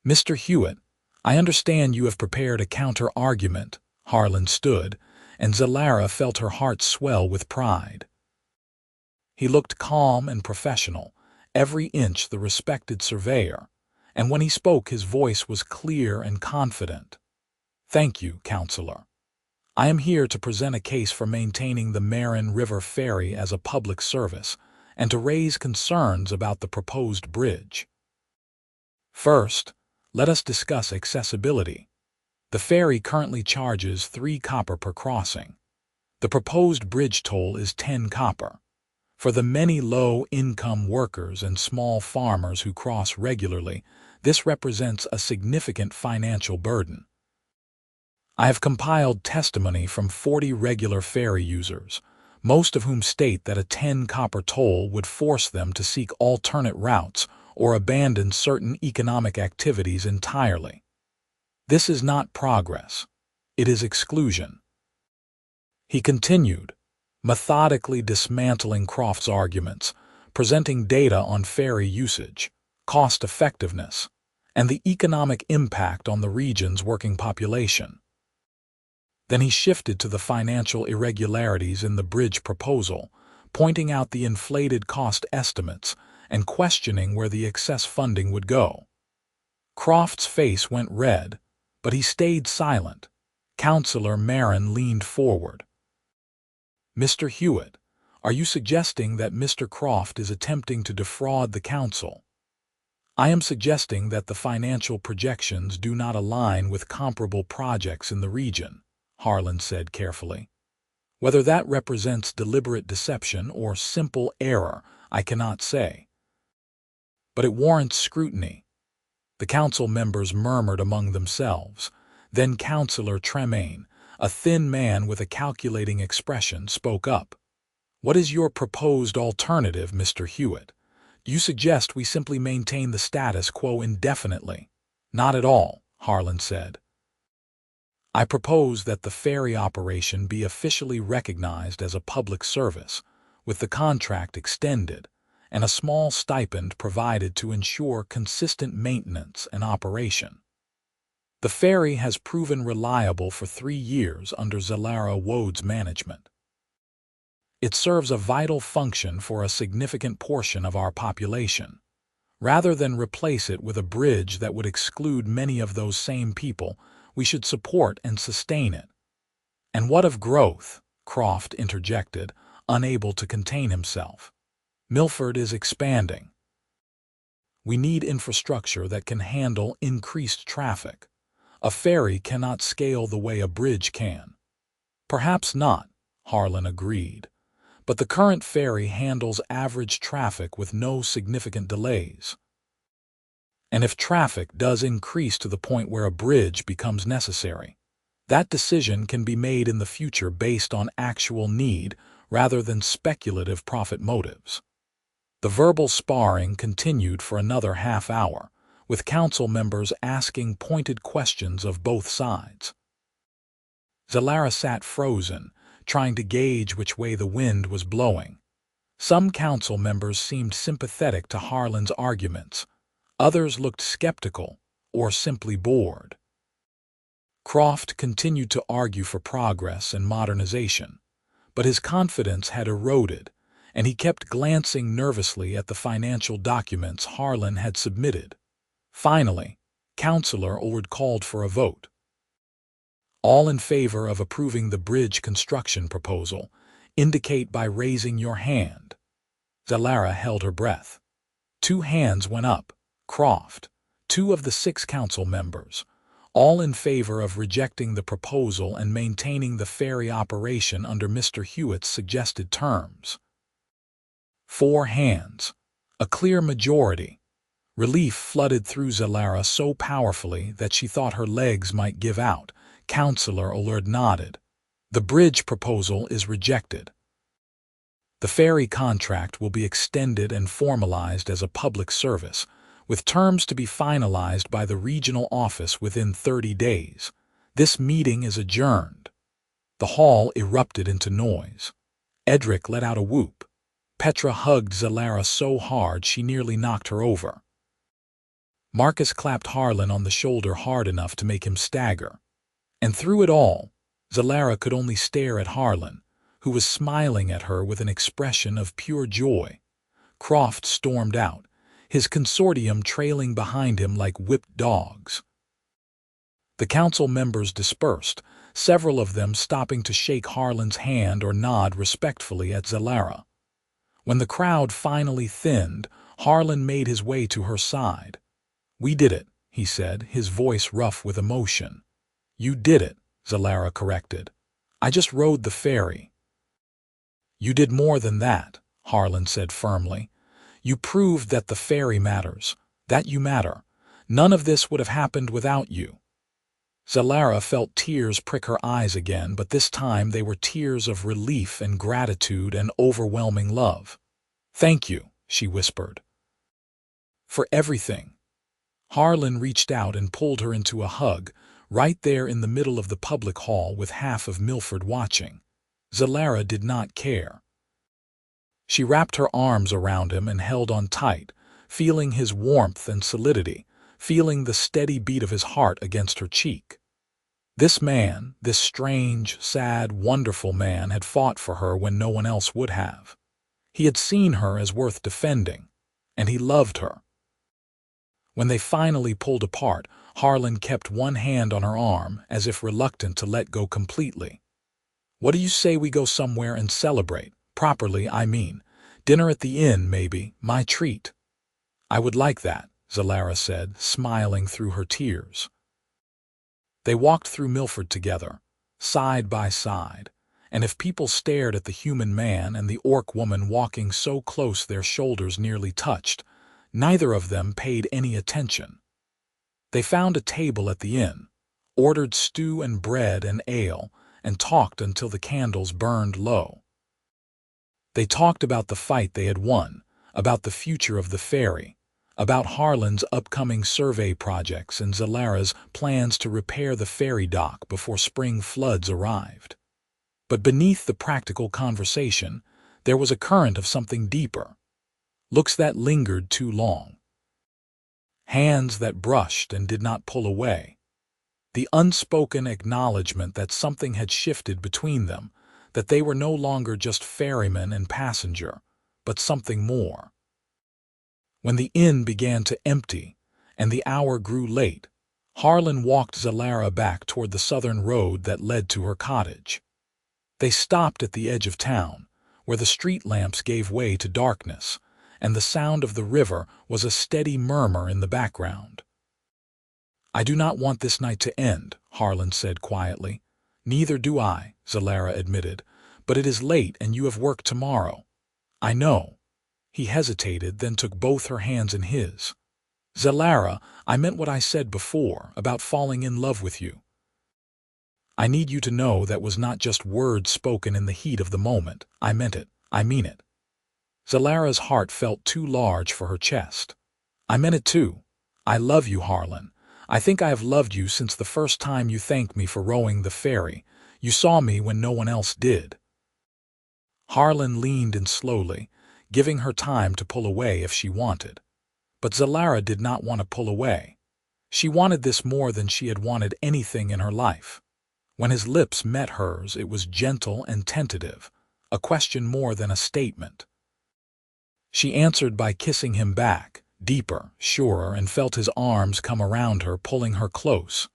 Mr. Hewitt, I understand you have prepared a counter-argument." Harlan stood, and Zelara felt her heart swell with pride. He looked calm and professional, every inch the respected surveyor, and when he spoke his voice was clear and confident. "Thank you, Counselor. I am here to present a case for maintaining the Merryn River ferry as a public service and to raise concerns about the proposed bridge. First, let us discuss accessibility. The ferry currently charges 3 copper per crossing. The proposed bridge toll is 10 copper. For the many low-income workers and small farmers who cross regularly, this represents a significant financial burden. I have compiled testimony from 40 regular ferry users, most of whom state that a 10 copper toll would force them to seek alternate routes or abandon certain economic activities entirely. This is not progress. It is exclusion. He continued, methodically dismantling Croft's arguments, presenting data on ferry usage, cost-effectiveness, and the economic impact on the region's working population. Then he shifted to the financial irregularities in the bridge proposal, pointing out the inflated cost estimates and questioning where the excess funding would go. Croft's face went red, but he stayed silent. Counselor Merryn leaned forward. "Mr. Hewitt, Are you suggesting that Mr. Croft is attempting to defraud the council? I am suggesting that the financial projections do not align with comparable projects in the region, Harlan said carefully. Whether that represents deliberate deception or simple error, I cannot say. But it warrants scrutiny. The council members murmured among themselves. Then Councillor Tremayne, a thin man with a calculating expression, spoke up. What is your proposed alternative, Mr. Hewitt? You suggest we simply maintain the status quo indefinitely. Not at all, Harlan said. I propose that the ferry operation be officially recognized as a public service, with the contract extended, and a small stipend provided to ensure consistent maintenance and operation. The ferry has proven reliable for 3 years under Zelara Wode's management. It serves a vital function for a significant portion of our population. Rather than replace it with a bridge that would exclude many of those same people, we should support and sustain it. And what of growth? Croft interjected, unable to contain himself. Milford is expanding. We need infrastructure that can handle increased traffic. A ferry cannot scale the way a bridge can. Perhaps not, Harlan agreed. But the current ferry handles average traffic with no significant delays. And if traffic does increase to the point where a bridge becomes necessary, that decision can be made in the future based on actual need rather than speculative profit motives. The verbal sparring continued for another half hour, with council members asking pointed questions of both sides. Zelara sat frozen, trying to gauge which way the wind was blowing. Some council members seemed sympathetic to Harlan's arguments. Others looked skeptical or simply bored. Croft continued to argue for progress and modernization, but his confidence had eroded, and he kept glancing nervously at the financial documents Harlan had submitted. Finally, Councillor Ord called for a vote. All in favor of approving the bridge construction proposal, indicate by raising your hand. Zelara held her breath. 2 hands went up. Croft, 2 of the 6 council members, all in favor of rejecting the proposal and maintaining the ferry operation under Mr. Hewitt's suggested terms. 4 hands. A clear majority. Relief flooded through Zelara so powerfully that she thought her legs might give out. Councillor Ord nodded. The bridge proposal is rejected. The ferry contract will be extended and formalized as a public service, with terms to be finalized by the regional office within 30 days. This meeting is adjourned. The hall erupted into noise. Edric let out a whoop. Petra hugged Zelara so hard she nearly knocked her over. Marcus clapped Harlan on the shoulder hard enough to make him stagger. And through it all, Zelara could only stare at Harlan, who was smiling at her with an expression of pure joy. Croft stormed out, his consortium trailing behind him like whipped dogs. The council members dispersed, several of them stopping to shake Harlan's hand or nod respectfully at Zelara. When the crowd finally thinned, Harlan made his way to her side. "We did it," he said, his voice rough with emotion. "You did it," Zelara corrected. "I just rode the ferry." "You did more than that," Harlan said firmly. "You proved that the ferry matters, that you matter. None of this would have happened without you." Zelara felt tears prick her eyes again, but this time they were tears of relief and gratitude and overwhelming love. "Thank you," she whispered. "For everything." Harlan reached out and pulled her into a hug, right there in the middle of the public hall with half of Milford watching. Zelara did not care. She wrapped her arms around him and held on tight, feeling his warmth and solidity, feeling the steady beat of his heart against her cheek. This man, this strange, sad, wonderful man, had fought for her when no one else would have. He had seen her as worth defending, and he loved her. When they finally pulled apart, Harlan kept one hand on her arm, as if reluctant to let go completely. "What do you say we go somewhere and celebrate?" Properly, I mean. Dinner at the inn, maybe, my treat. I would like that, Zelara said, smiling through her tears. They walked through Milford together, side by side, and if people stared at the human man and the orc woman walking so close their shoulders nearly touched, neither of them paid any attention. They found a table at the inn, ordered stew and bread and ale, and talked until the candles burned low. They talked about the fight they had won, about the future of the ferry, about Harlan's upcoming survey projects and Zelara's plans to repair the ferry dock before spring floods arrived. But beneath the practical conversation, there was a current of something deeper, looks that lingered too long, hands that brushed and did not pull away, the unspoken acknowledgement that something had shifted between them, that they were no longer just ferryman and passenger, but something more. When the inn began to empty and the hour grew late, Harlan walked Zelara back toward the southern road that led to her cottage. They stopped at the edge of town, where the street lamps gave way to darkness, and the sound of the river was a steady murmur in the background. "I do not want this night to end," Harlan said quietly. "Neither do I," Zelara admitted, "but it is late and you have work tomorrow." "I know." He hesitated, then took both her hands in his. "Zelara, I meant what I said before, about falling in love with you. I need you to know that was not just words spoken in the heat of the moment. I meant it. I mean it." Zelara's heart felt too large for her chest. "I meant it too. I love you, Harlan. I think I have loved you since the first time you thanked me for rowing the ferry. You saw me when no one else did." Harlan leaned in slowly, giving her time to pull away if she wanted. But Zelara did not want to pull away. She wanted this more than she had wanted anything in her life. When his lips met hers, it was gentle and tentative, a question more than a statement. She answered by kissing him back, deeper, surer, and felt his arms come around her, pulling her close.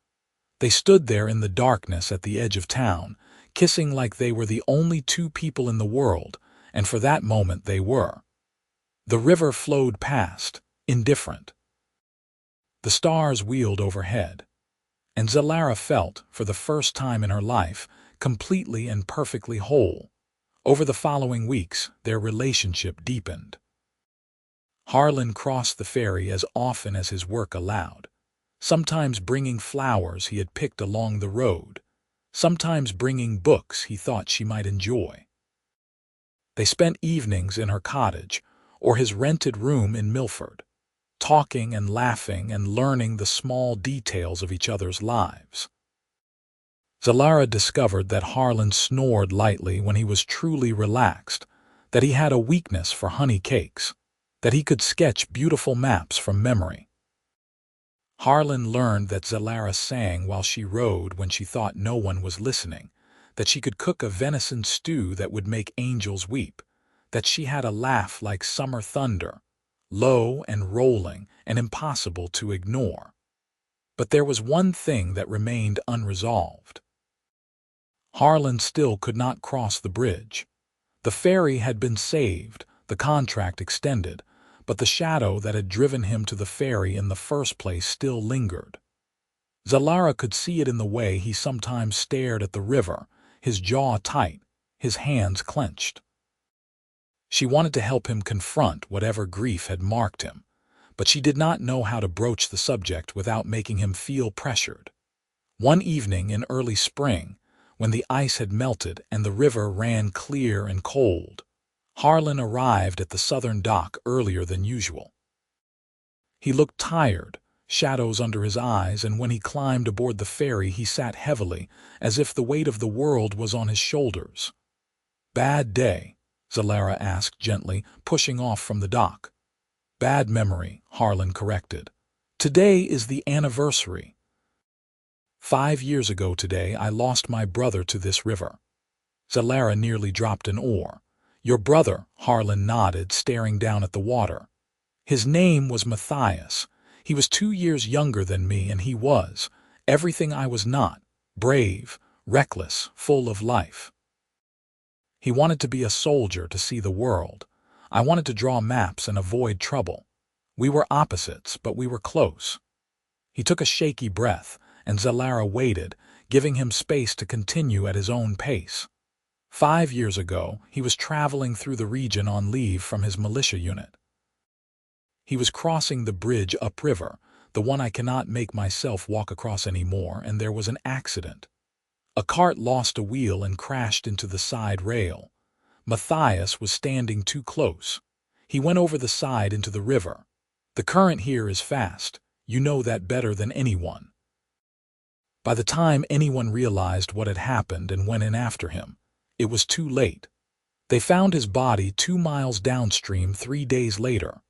They stood there in the darkness at the edge of town, kissing like they were the only two people in the world, and for that moment they were. The river flowed past, indifferent. The stars wheeled overhead, and Zelara felt, for the first time in her life, completely and perfectly whole. Over the following weeks, their relationship deepened. Harlan crossed the ferry as often as his work allowed, sometimes bringing flowers he had picked along the road, sometimes bringing books he thought she might enjoy. They spent evenings in her cottage or his rented room in Milford, talking and laughing and learning the small details of each other's lives. Zelara discovered that Harlan snored lightly when he was truly relaxed, that he had a weakness for honey cakes, that he could sketch beautiful maps from memory. Harlan learned that Zelara sang while she rowed when she thought no one was listening, that she could cook a venison stew that would make angels weep, that she had a laugh like summer thunder, low and rolling and impossible to ignore. But there was one thing that remained unresolved. Harlan still could not cross the bridge. The ferry had been saved, the contract extended, but the shadow that had driven him to the ferry in the first place still lingered. Zelara could see it in the way he sometimes stared at the river, his jaw tight, his hands clenched. She wanted to help him confront whatever grief had marked him, but she did not know how to broach the subject without making him feel pressured. One evening in early spring, when the ice had melted and the river ran clear and cold, Harlan arrived at the southern dock earlier than usual. He looked tired, shadows under his eyes, and when he climbed aboard the ferry he sat heavily, as if the weight of the world was on his shoulders. "Bad day?" Zelara asked gently, pushing off from the dock. "Bad memory," Harlan corrected. "Today is the anniversary. 5 years ago today I lost my brother to this river." Zelara nearly dropped an oar. "Your brother," Harlan nodded, staring down at the water. "His name was Matthias. He was 2 years younger than me, and he was everything I was not: brave, reckless, full of life." He wanted to be a soldier to see the world. I wanted to draw maps and avoid trouble. We were opposites, but we were close. He took a shaky breath, and Zelara waited, giving him space to continue at his own pace. 5 years ago, he was traveling through the region on leave from his militia unit. He was crossing the bridge upriver, the one I cannot make myself walk across anymore, and there was an accident. A cart lost a wheel and crashed into the side rail. Matthias was standing too close. He went over the side into the river. The current here is fast. You know that better than anyone. By the time anyone realized what had happened and went in after him, it was too late. They found his body 2 miles downstream 3 days later.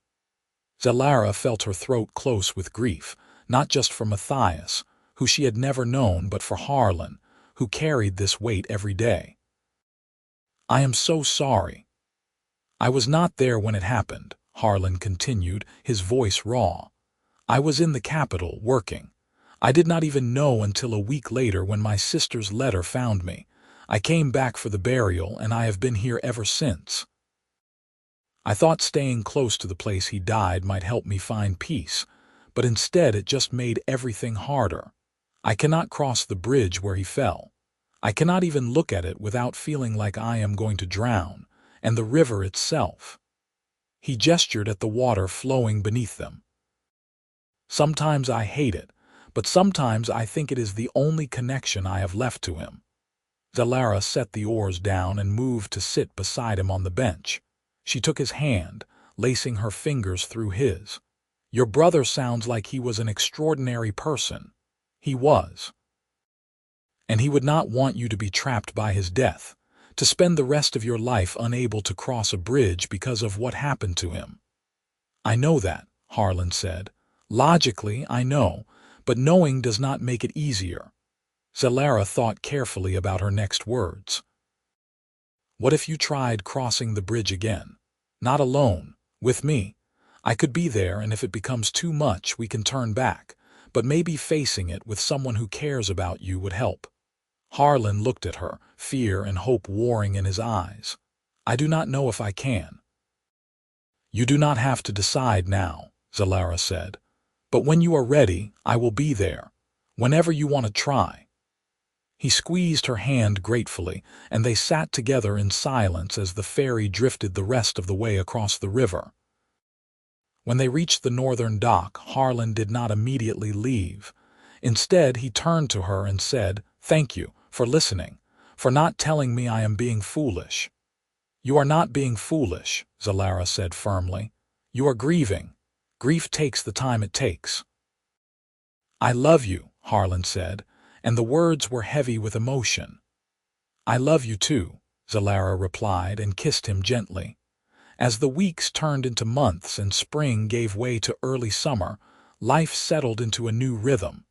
Zelara felt her throat close with grief, not just for Matthias, who she had never known, but for Harlan, who carried this weight every day. "I am so sorry." "I was not there when it happened," Harlan continued, his voice raw. "I was in the capital, working. I did not even know until a week later when my sister's letter found me. I came back for the burial, and I have been here ever since. I thought staying close to the place he died might help me find peace, but instead it just made everything harder. I cannot cross the bridge where he fell. I cannot even look at it without feeling like I am going to drown, and the river itself." He gestured at the water flowing beneath them. "Sometimes I hate it, but sometimes I think it is the only connection I have left to him." Zelara set the oars down and moved to sit beside him on the bench. She took his hand, lacing her fingers through his. "Your brother sounds like he was an extraordinary person." He was. "And he would not want you to be trapped by his death, to spend the rest of your life unable to cross a bridge because of what happened to him." "I know that," Harlan said. "Logically, I know, but knowing does not make it easier." Zelara thought carefully about her next words. "What if you tried crossing the bridge again? Not alone, with me. I could be there, and if it becomes too much, we can turn back, but maybe facing it with someone who cares about you would help." Harlan looked at her, fear and hope warring in his eyes. "I do not know if I can." "You do not have to decide now," Zelara said. "But when you are ready, I will be there. Whenever you want to try." He squeezed her hand gratefully, and they sat together in silence as the ferry drifted the rest of the way across the river. When they reached the northern dock, Harlan did not immediately leave. Instead, he turned to her and said, "Thank you for listening, for not telling me I am being foolish." "You are not being foolish," Zelara said firmly. "You are grieving. Grief takes the time it takes." "I love you," Harlan said, and the words were heavy with emotion. "I love you too," Zelara replied and kissed him gently. As the weeks turned into months and spring gave way to early summer, life settled into a new rhythm.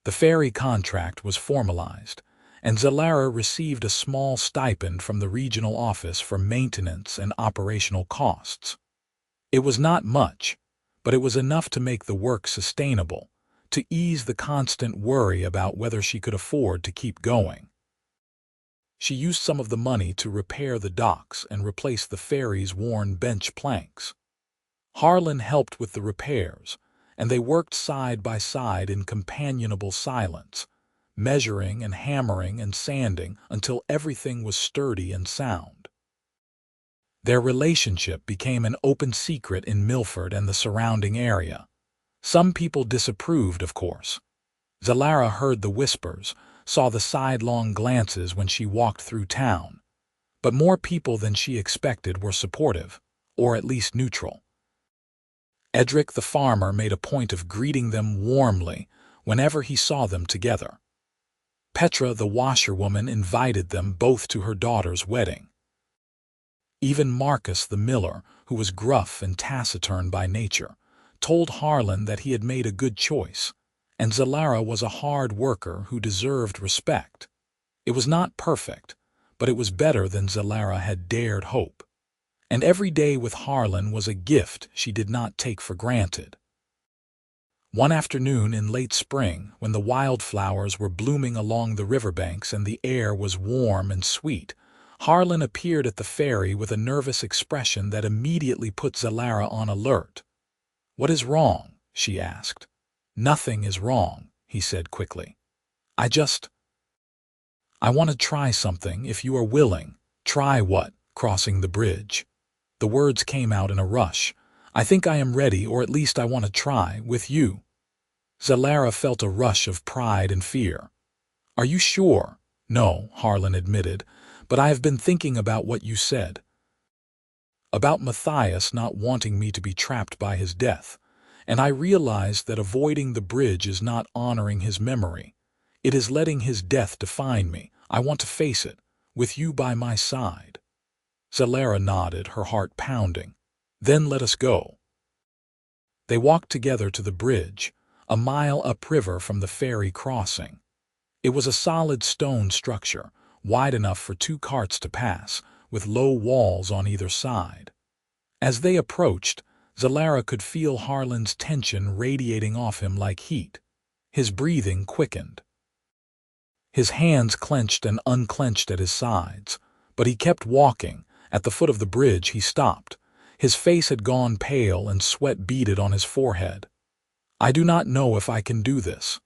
The ferry contract was formalized, and Zelara received a small stipend from the regional office for maintenance and operational costs. It was not much, but it was enough to make the work sustainable, to ease the constant worry about whether she could afford to keep going. She used some of the money to repair the docks and replace the ferry's worn bench planks. Harlan helped with the repairs, and they worked side by side in companionable silence, measuring and hammering and sanding until everything was sturdy and sound. Their relationship became an open secret in Milford and the surrounding area. Some people disapproved, of course. Zelara heard the whispers, saw the sidelong glances when she walked through town. But more people than she expected were supportive, or at least neutral. Edric the farmer made a point of greeting them warmly whenever he saw them together. Petra the washerwoman invited them both to her daughter's wedding. Even Marcus the miller, who was gruff and taciturn by nature, told Harlan that he had made a good choice, and Zelara was a hard worker who deserved respect. It was not perfect, but it was better than Zelara had dared hope. And every day with Harlan was a gift she did not take for granted. One afternoon in late spring, when the wildflowers were blooming along the riverbanks and the air was warm and sweet, Harlan appeared at the ferry with a nervous expression that immediately put Zelara on alert. "What is wrong?" she asked. "Nothing is wrong," he said quickly. I want to try something, if you are willing." "Try what?" "Crossing the bridge." The words came out in a rush. "I think I am ready, or at least I want to try, with you." Zelara felt a rush of pride and fear. "Are you sure?" "No," Harlan admitted, "but I have been thinking about what you said. About Matthias not wanting me to be trapped by his death. And I realized that avoiding the bridge is not honoring his memory. It is letting his death define me. I want to face it, with you by my side." Zelara nodded, her heart pounding. "Then let us go." They walked together to the bridge, a mile upriver from the ferry crossing. It was a solid stone structure, wide enough for 2 carts to pass, with low walls on either side. As they approached, Zelara could feel Harlan's tension radiating off him like heat. His breathing quickened. His hands clenched and unclenched at his sides, but he kept walking. At the foot of the bridge he stopped. His face had gone pale and sweat beaded on his forehead. "I do not know if I can do this."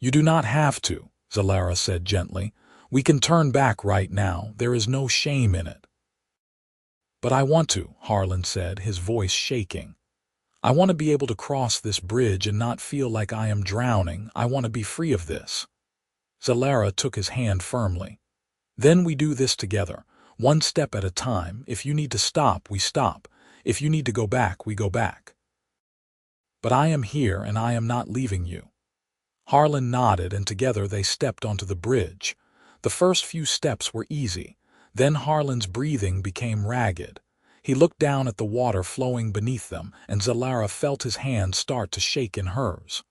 "You do not have to," Zelara said gently. "We can turn back right now. There is no shame in it." "But I want to," Harlan said, his voice shaking. "I want to be able to cross this bridge and not feel like I am drowning. I want to be free of this." Zelara took his hand firmly. "Then we do this together, one step at a time. If you need to stop, we stop. If you need to go back, we go back. But I am here and I am not leaving you." Harlan nodded, and together they stepped onto the bridge. The first few steps were easy. Then Harlan's breathing became ragged. He looked down at the water flowing beneath them, and Zelara felt his hand start to shake in hers.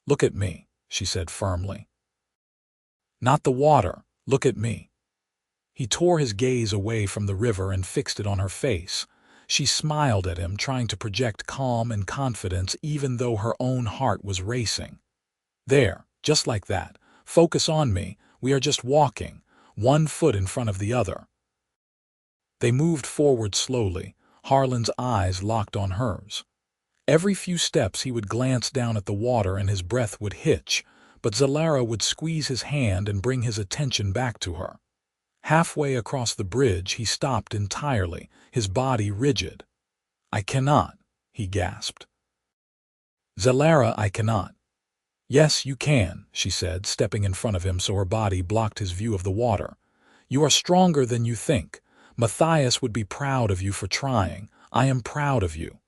"Look at me," she said firmly. "Not the water. Look at me." He tore his gaze away from the river and fixed it on her face. She smiled at him, trying to project calm and confidence even though her own heart was racing. "There, just like that. Focus on me. We are just walking, one foot in front of the other." They moved forward slowly, Harlan's eyes locked on hers. Every few steps he would glance down at the water and his breath would hitch, but Zelara would squeeze his hand and bring his attention back to her. Halfway across the bridge he stopped entirely, his body rigid. "I cannot," he gasped. "Zelara, I cannot." "Yes, you can," she said, stepping in front of him so her body blocked his view of the water. "You are stronger than you think. Matthias would be proud of you for trying. I am proud of you."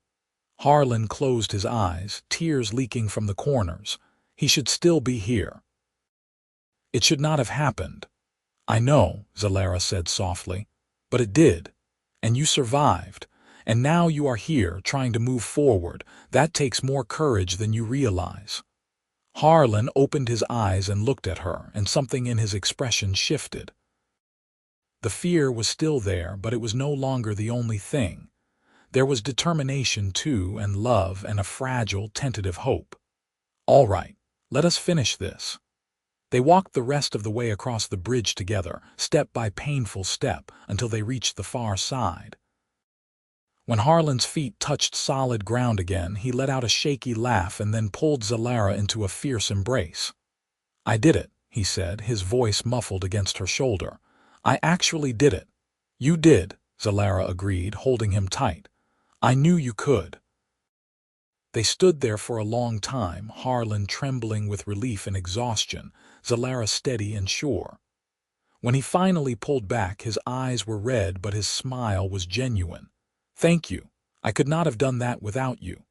Harlan closed his eyes, tears leaking from the corners. He should still be here. "It should not have happened." "I know," Zelara said softly, "but it did. And you survived. And now you are here, trying to move forward. That takes more courage than you realize." Harlan opened his eyes and looked at her, and something in his expression shifted. The fear was still there, but it was no longer the only thing. There was determination, too, and love, and a fragile, tentative hope. "All right, let us finish this." They walked the rest of the way across the bridge together, step by painful step, until they reached the far side. When Harlan's feet touched solid ground again, he let out a shaky laugh and then pulled Zelara into a fierce embrace. "I did it," he said, his voice muffled against her shoulder. "I actually did it." "You did," Zelara agreed, holding him tight. "I knew you could." They stood there for a long time, Harlan trembling with relief and exhaustion, Zelara steady and sure. When he finally pulled back, his eyes were red, but his smile was genuine. "Thank you. I could not have done that without you."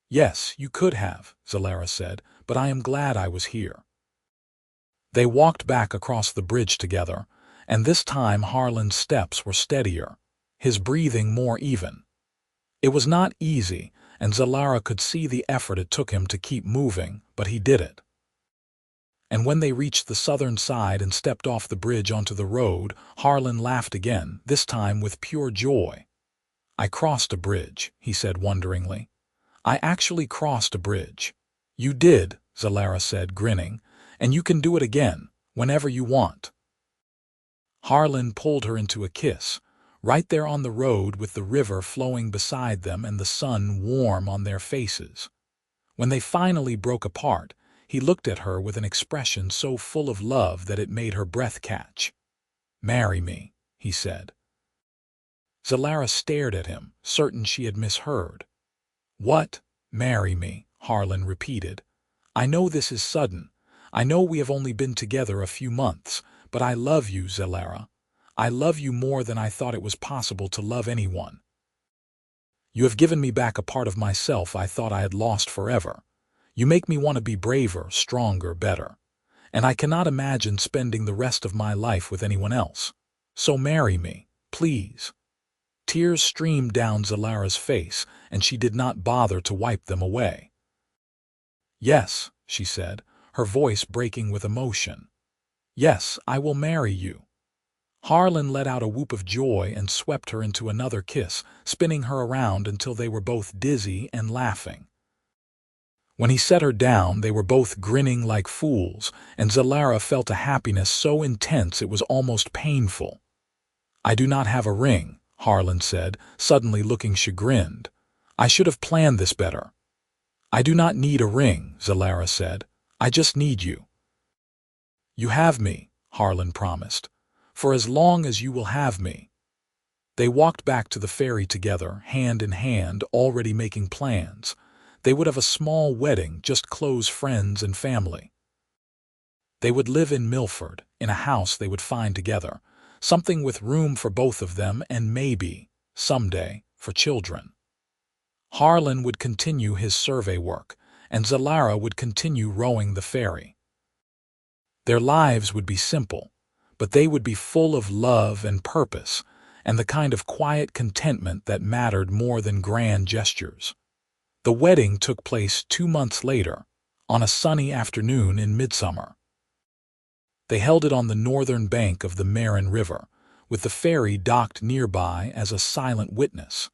"Yes, you could have," Zelara said, "but I am glad I was here." They walked back across the bridge together, and this time Harlan's steps were steadier, his breathing more even. It was not easy, and Zelara could see the effort it took him to keep moving, but he did it. And when they reached the southern side and stepped off the bridge onto the road, Harlan laughed again, this time with pure joy. "I crossed a bridge," he said wonderingly. "I actually crossed a bridge." "You did," Zelara said, grinning, "and you can do it again, whenever you want." Harlan pulled her into a kiss, right there on the road with the river flowing beside them and the sun warm on their faces. When they finally broke apart, he looked at her with an expression so full of love that it made her breath catch. "Marry me," he said. Zelara stared at him, certain she had misheard. "What? Marry me?" Harlan repeated. "I know this is sudden. I know we have only been together a few months, but I love you, Zelara. I love you more than I thought it was possible to love anyone. You have given me back a part of myself I thought I had lost forever. You make me want to be braver, stronger, better. And I cannot imagine spending the rest of my life with anyone else. So marry me, please." Tears streamed down Zelara's face, and she did not bother to wipe them away. "Yes," she said, her voice breaking with emotion. "Yes, I will marry you." Harlan let out a whoop of joy and swept her into another kiss, spinning her around until they were both dizzy and laughing. When he set her down, they were both grinning like fools, and Zelara felt a happiness so intense it was almost painful. "I do not have a ring," Harlan said, suddenly looking chagrined. "I should have planned this better." "I do not need a ring," Zelara said. "I just need you." "You have me," Harlan promised. "For as long as you will have me." They walked back to the ferry together, hand in hand, already making plans. They would have a small wedding, just close friends and family. They would live in Milford, in a house they would find together, something with room for both of them and maybe, someday, for children. Harlan would continue his survey work, and Zelara would continue rowing the ferry. Their lives would be simple, but they would be full of love and purpose, and the kind of quiet contentment that mattered more than grand gestures. The wedding took place 2 months later, on a sunny afternoon in midsummer. They held it on the northern bank of the Merryn River, with the ferry docked nearby as a silent witness.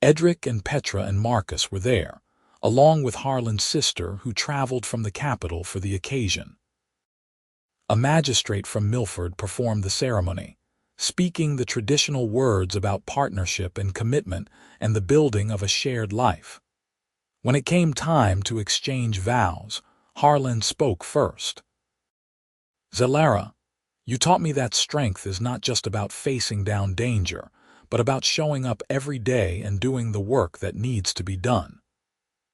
Edric and Petra and Marcus were there, along with Harlan's sister who traveled from the capital for the occasion. A magistrate from Milford performed the ceremony, speaking the traditional words about partnership and commitment and the building of a shared life. When it came time to exchange vows, Harlan spoke first. "Zelara, you taught me that strength is not just about facing down danger, but about showing up every day and doing the work that needs to be done.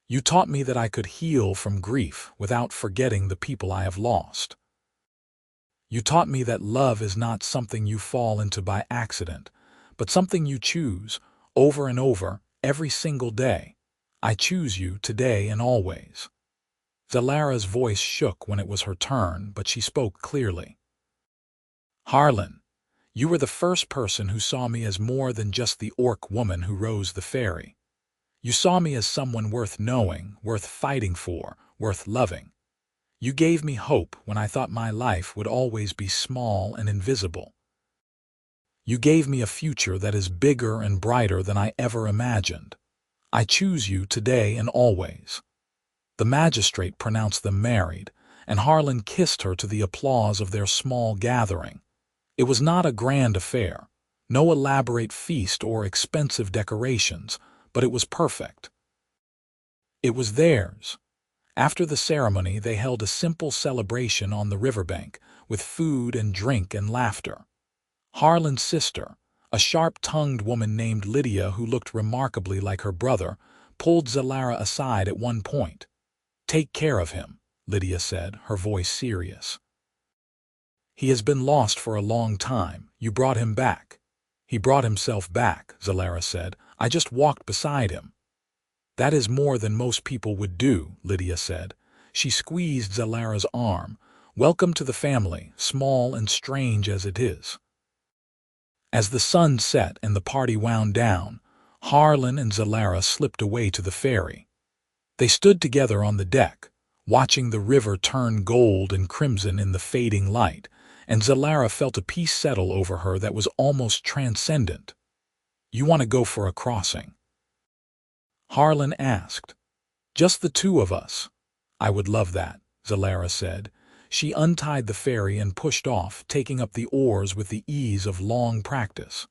You taught me that I could heal from grief without forgetting the people I have lost. You taught me that love is not something you fall into by accident, but something you choose, over and over, every single day. I choose you today and always." Zelara's voice shook when it was her turn, but she spoke clearly. "Harlan, you were the first person who saw me as more than just the orc woman who rows the ferry. You saw me as someone worth knowing, worth fighting for, worth loving. You gave me hope when I thought my life would always be small and invisible. You gave me a future that is bigger and brighter than I ever imagined. I choose you today and always." The magistrate pronounced them married, and Harlan kissed her to the applause of their small gathering. It was not a grand affair, no elaborate feast or expensive decorations, but it was perfect. It was theirs. After the ceremony, they held a simple celebration on the riverbank, with food and drink and laughter. Harlan's sister, a sharp-tongued woman named Lydia who looked remarkably like her brother, pulled Zelara aside at one point. "Take care of him," Lydia said, her voice serious. "He has been lost for a long time. You brought him back." "He brought himself back," Zelara said. "I just walked beside him." "That is more than most people would do," Lydia said. She squeezed Zelara's arm. "Welcome to the family, small and strange as it is." As the sun set and the party wound down, Harlan and Zelara slipped away to the ferry. They stood together on the deck, watching the river turn gold and crimson in the fading light, and Zelara felt a peace settle over her that was almost transcendent. "You want to go for a crossing?" Harlan asked. "Just the two of us." "I would love that," Zelara said. She untied the ferry and pushed off, taking up the oars with the ease of long practice.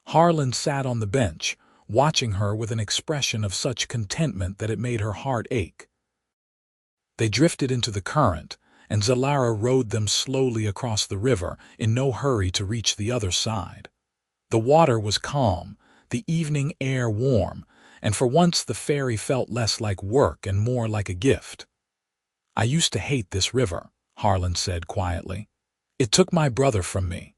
Harlan sat on the bench, watching her with an expression of such contentment that it made her heart ache. They drifted into the current, and Zelara rowed them slowly across the river, in no hurry to reach the other side. The water was calm, the evening air warm, and for once the ferry felt less like work and more like a gift. "I used to hate this river," Harlan said quietly. "It took my brother from me.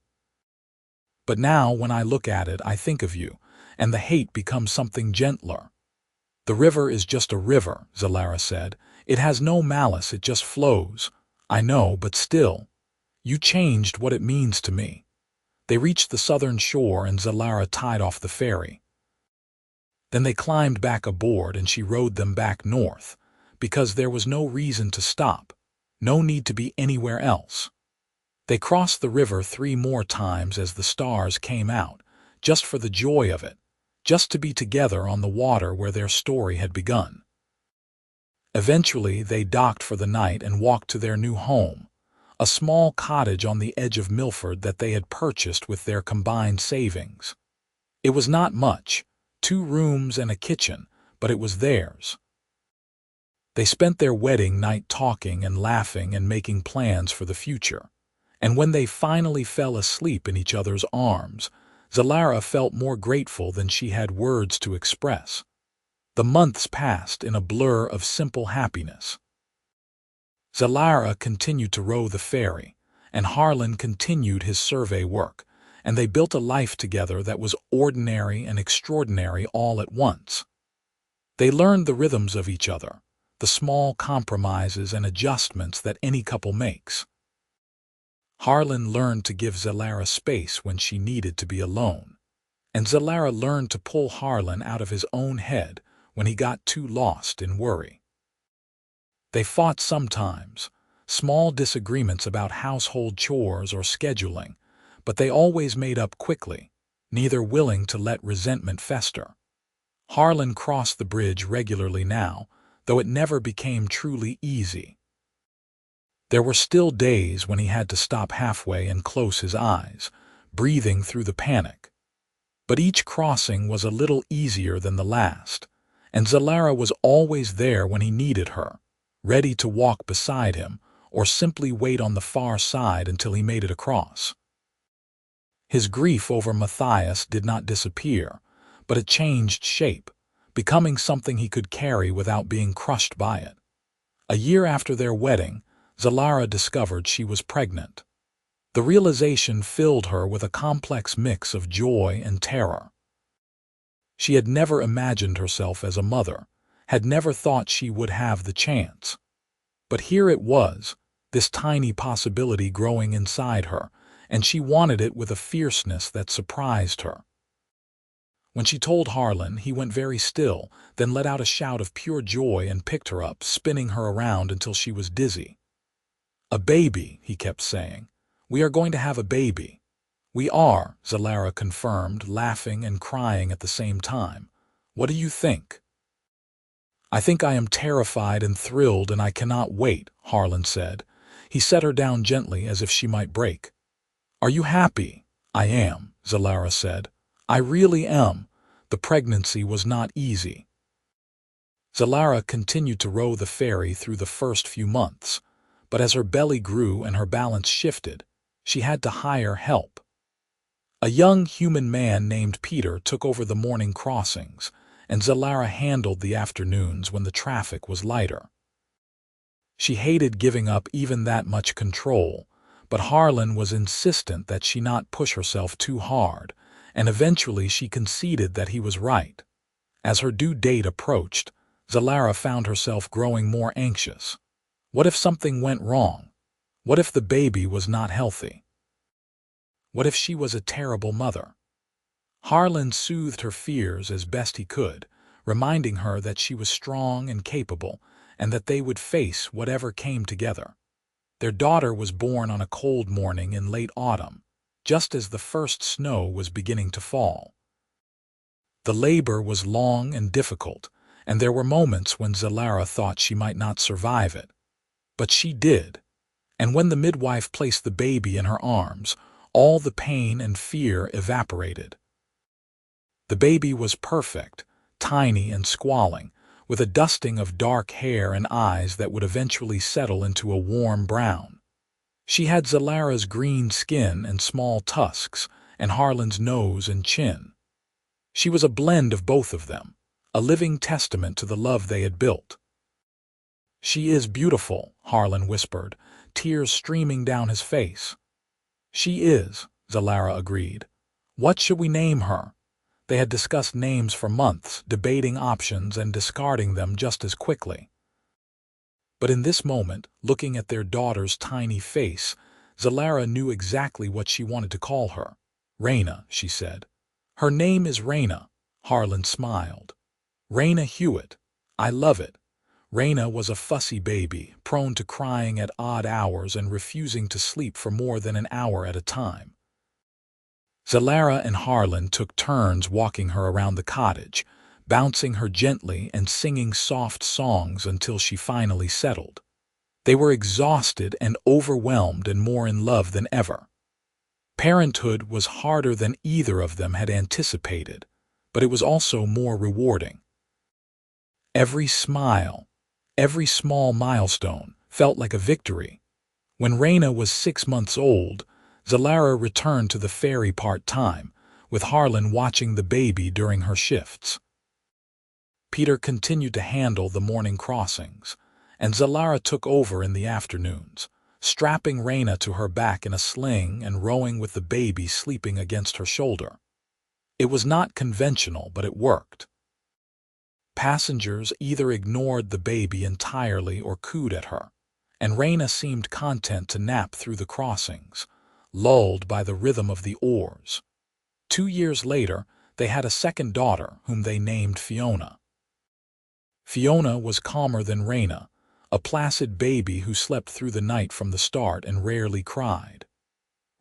But now when I look at it, I think of you, and the hate becomes something gentler." "The river is just a river," Zelara said. "It has no malice, it just flows." "I know, but still, you changed what it means to me." They reached the southern shore and Zelara tied off the ferry. Then they climbed back aboard and she rowed them back north, because there was no reason to stop, no need to be anywhere else. They crossed the river 3 more times as the stars came out, just for the joy of it, just to be together on the water where their story had begun. Eventually they docked for the night and walked to their new home, a small cottage on the edge of Milford that they had purchased with their combined savings. It was not much, 2 rooms and a kitchen, but it was theirs. They spent their wedding night talking and laughing and making plans for the future. And when they finally fell asleep in each other's arms, Zelara felt more grateful than she had words to express. The months passed in a blur of simple happiness. Zelara continued to row the ferry, and Harlan continued his survey work, and they built a life together that was ordinary and extraordinary all at once. They learned the rhythms of each other, the small compromises and adjustments that any couple makes. Harlan learned to give Zelara space when she needed to be alone, and Zelara learned to pull Harlan out of his own head when he got too lost in worry. They fought sometimes, small disagreements about household chores or scheduling, but they always made up quickly, neither willing to let resentment fester. Harlan crossed the bridge regularly now, though it never became truly easy. There were still days when he had to stop halfway and close his eyes, breathing through the panic. But each crossing was a little easier than the last, and Zelara was always there when he needed her, ready to walk beside him or simply wait on the far side until he made it across. His grief over Matthias did not disappear, but it changed shape, becoming something he could carry without being crushed by it. A year after their wedding, Zelara discovered she was pregnant. The realization filled her with a complex mix of joy and terror. She had never imagined herself as a mother, had never thought she would have the chance. But here it was, this tiny possibility growing inside her, and she wanted it with a fierceness that surprised her. When she told Harlan, he went very still, then let out a shout of pure joy and picked her up, spinning her around until she was dizzy. "A baby," he kept saying. "We are going to have a baby." "We are," Zelara confirmed, laughing and crying at the same time. "What do you think?" "I think I am terrified and thrilled and I cannot wait," Harlan said. He set her down gently as if she might break. "Are you happy?" "I am," Zelara said. "I really am. The pregnancy was not easy." Zelara continued to row the ferry through the first few months, but as her belly grew and her balance shifted, she had to hire help. A young human man named Peter took over the morning crossings, and Zelara handled the afternoons when the traffic was lighter. She hated giving up even that much control, but Harlan was insistent that she not push herself too hard, and eventually she conceded that he was right. As her due date approached, Zelara found herself growing more anxious. What if something went wrong? What if the baby was not healthy? What if she was a terrible mother? Harlan soothed her fears as best he could, reminding her that she was strong and capable, and that they would face whatever came together. Their daughter was born on a cold morning in late autumn, just as the first snow was beginning to fall. The labor was long and difficult, and there were moments when Zelara thought she might not survive it. But she did, And when the midwife placed the baby in her arms, all the pain and fear evaporated. The baby was perfect, tiny and squalling, with a dusting of dark hair and eyes that would eventually settle into a warm brown. She had Zelara's green skin and small tusks, and Harlan's nose and chin. She was a blend of both of them, a living testament to the love they had built. "She is beautiful," Harlan whispered, tears streaming down his face. "She is," Zelara agreed. "What should we name her?" They had discussed names for months, debating options and discarding them just as quickly. But in this moment, looking at their daughter's tiny face, Zelara knew exactly what she wanted to call her. "Raina," she said. "Her name is Raina," Harlan smiled. "Raina Hewitt. I love it." Raina was a fussy baby, prone to crying at odd hours and refusing to sleep for more than an hour at a time. Zelara and Harlan took turns walking her around the cottage, bouncing her gently and singing soft songs until she finally settled. They were exhausted and overwhelmed and more in love than ever. Parenthood was harder than either of them had anticipated, but it was also more rewarding. Every smile, every small milestone felt like a victory. When Raina was 6 months old, Zelara returned to the ferry part-time, with Harlan watching the baby during her shifts. Peter continued to handle the morning crossings, and Zelara took over in the afternoons, strapping Raina to her back in a sling and rowing with the baby sleeping against her shoulder. It was not conventional, but it worked. Passengers either ignored the baby entirely or cooed at her, and Raina seemed content to nap through the crossings, lulled by the rhythm of the oars. 2 years later, they had a second daughter whom they named Fiona. Fiona was calmer than Raina, a placid baby who slept through the night from the start and rarely cried.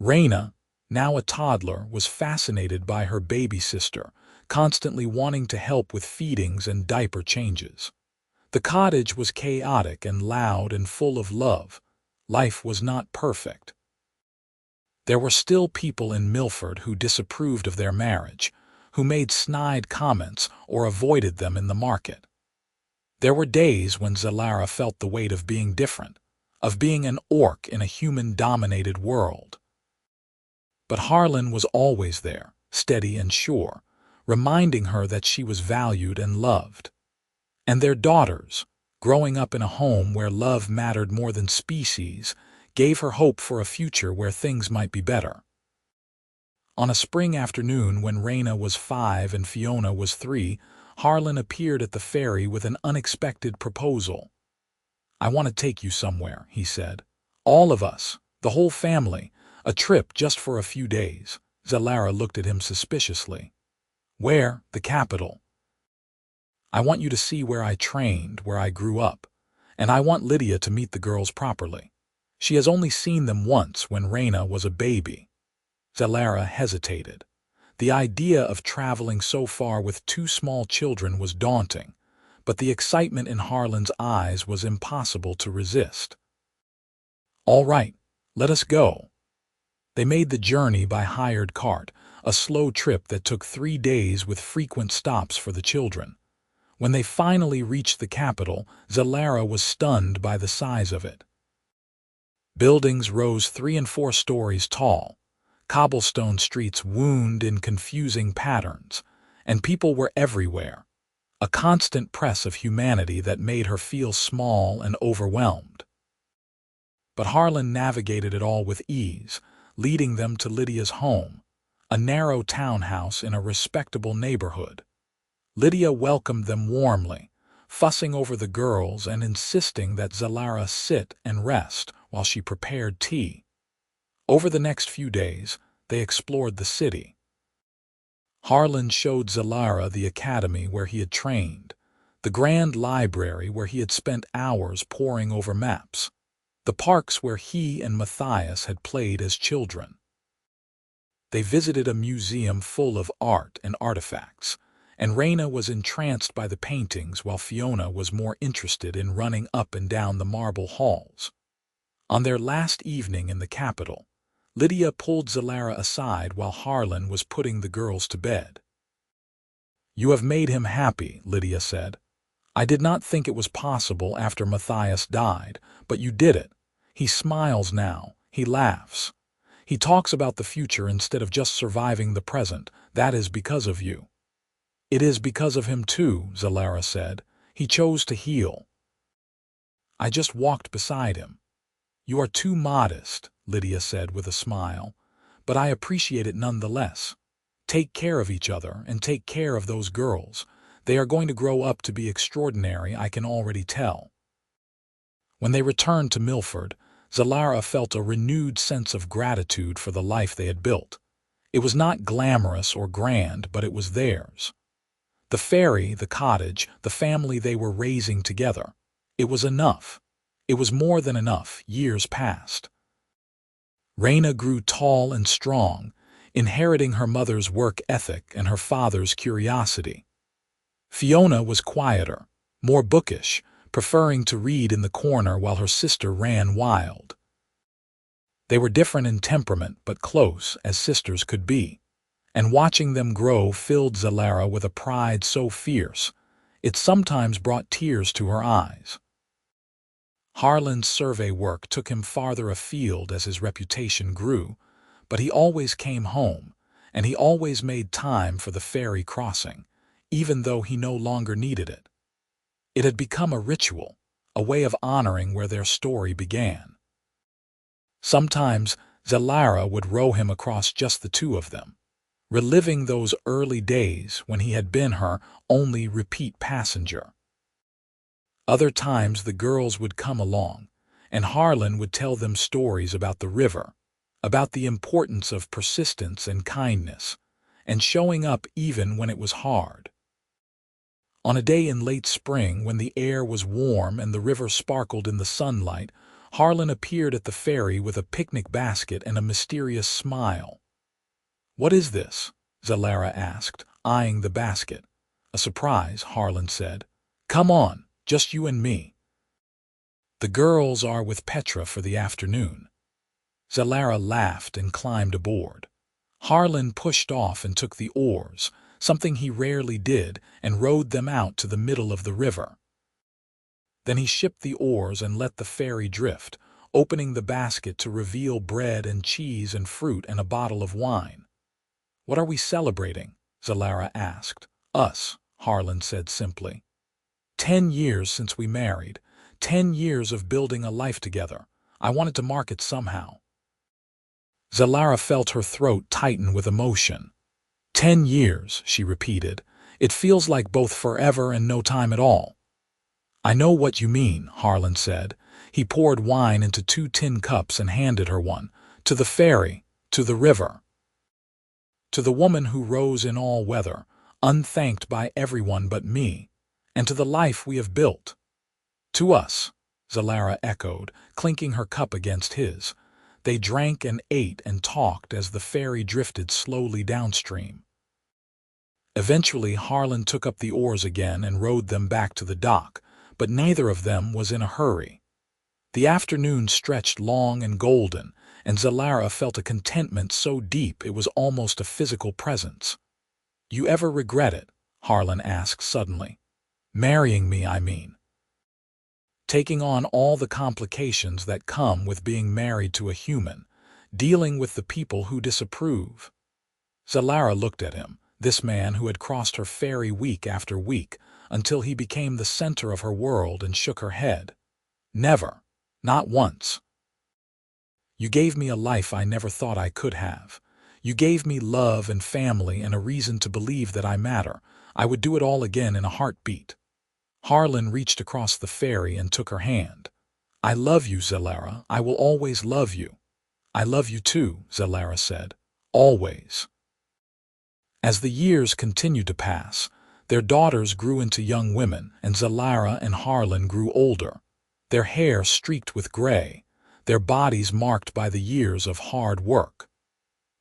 Raina, now a toddler, was fascinated by her baby sister, constantly wanting to help with feedings and diaper changes. The cottage was chaotic and loud and full of love. Life was not perfect. There were still people in Milford who disapproved of their marriage, who made snide comments or avoided them in the market. There were days when Zelara felt the weight of being different, of being an orc in a human-dominated world. But Harlan was always there, steady and sure, reminding her that she was valued and loved. And their daughters, growing up in a home where love mattered more than species, gave her hope for a future where things might be better. On a spring afternoon when Raina was 5 and Fiona was 3, Harlan appeared at the ferry with an unexpected proposal. "I want to take you somewhere," he said. "All of us, the whole family, a trip just for a few days." Zelara looked at him suspiciously. "Where?" "The capital. I want you to see where I trained, where I grew up, and I want Lydia to meet the girls properly. She has only seen them once when Raina was a baby." Zelara hesitated. The idea of traveling so far with 2 small children was daunting, but the excitement in Harlan's eyes was impossible to resist. "All right, let us go." They made the journey by hired cart, a slow trip that took 3 days with frequent stops for the children. When they finally reached the capital, Zelara was stunned by the size of it. Buildings rose 3 and 4 stories tall, cobblestone streets wound in confusing patterns, and people were everywhere, a constant press of humanity that made her feel small and overwhelmed. But Harlan navigated it all with ease, leading them to Lydia's home, a narrow townhouse in a respectable neighborhood. Lydia welcomed them warmly, fussing over the girls and insisting that Zelara sit and rest while she prepared tea. Over the next few days, they explored the city. Harlan showed Zelara the academy where he had trained, the grand library where he had spent hours poring over maps, the parks where he and Matthias had played as children. They visited a museum full of art and artifacts, and Raina was entranced by the paintings while Fiona was more interested in running up and down the marble halls. On their last evening in the capital, Lydia pulled Zelara aside while Harlan was putting the girls to bed. "You have made him happy," Lydia said. "I did not think it was possible after Matthias died, but you did it." He smiles now. He laughs. He talks about the future instead of just surviving the present. That is because of you. "It is because of him too," Zelara said. "He chose to heal. I just walked beside him." "You are too modest," Lydia said with a smile, "but I appreciate it nonetheless. Take care of each other and take care of those girls. They are going to grow up to be extraordinary, I can already tell." When they returned to Milford, Zelara felt a renewed sense of gratitude for the life they had built. It was not glamorous or grand, but it was theirs. The ferry, the cottage, the family they were raising together. It was enough. It was more than enough. Years passed. Raina grew tall and strong, inheriting her mother's work ethic and her father's curiosity. Fiona was quieter, more bookish, preferring to read in the corner while her sister ran wild. They were different in temperament, but close, as sisters could be. And watching them grow filled Zelara with a pride so fierce, it sometimes brought tears to her eyes. Harlan's survey work took him farther afield as his reputation grew, but he always came home, and he always made time for the ferry crossing, even though he no longer needed it. It had become a ritual, a way of honoring where their story began. Sometimes Zelara would row him across just the two of them, reliving those early days when he had been her only repeat passenger. Other times the girls would come along, and Harlan would tell them stories about the river, about the importance of persistence and kindness, and showing up even when it was hard. On a day in late spring when the air was warm and the river sparkled in the sunlight, Harlan appeared at the ferry with a picnic basket and a mysterious smile. "What is this?" Zelara asked, eyeing the basket. "A surprise," Harlan said. "Come on, just you and me. The girls are with Petra for the afternoon." Zelara laughed and climbed aboard. Harlan pushed off and took the oars, something he rarely did, and rowed them out to the middle of the river. Then he shipped the oars and let the ferry drift, opening the basket to reveal bread and cheese and fruit and a bottle of wine. "What are we celebrating?" Zelara asked. "Us," Harlan said simply. 10 years since we married. 10 years of building a life together. I wanted to mark it somehow." Zelara felt her throat tighten with emotion. 10 years, she repeated. "It feels like both forever and no time at all." "I know what you mean," Harlan said. He poured wine into 2 tin cups and handed her one. "To the ferry, to the river. To the woman who rose in all weather, unthanked by everyone but me, and to the life we have built." "To us," Zelara echoed, clinking her cup against his. They drank and ate and talked as the ferry drifted slowly downstream. Eventually, Harlan took up the oars again and rowed them back to the dock, but neither of them was in a hurry. The afternoon stretched long and golden, and Zelara felt a contentment so deep it was almost a physical presence. "You ever regret it?" Harlan asked suddenly. "Marrying me, I mean. Taking on all the complications that come with being married to a human, dealing with the people who disapprove." Zelara looked at him, this man who had crossed her ferry week after week, until he became the center of her world, and shook her head. "Never. Not once. You gave me a life I never thought I could have. You gave me love and family and a reason to believe that I matter. I would do it all again in a heartbeat." Harlan reached across the ferry and took her hand. "I love you, Zelara. I will always love you." "I love you too," Zelara said. "Always." As the years continued to pass, their daughters grew into young women, and Zelara and Harlan grew older, their hair streaked with gray, their bodies marked by the years of hard work.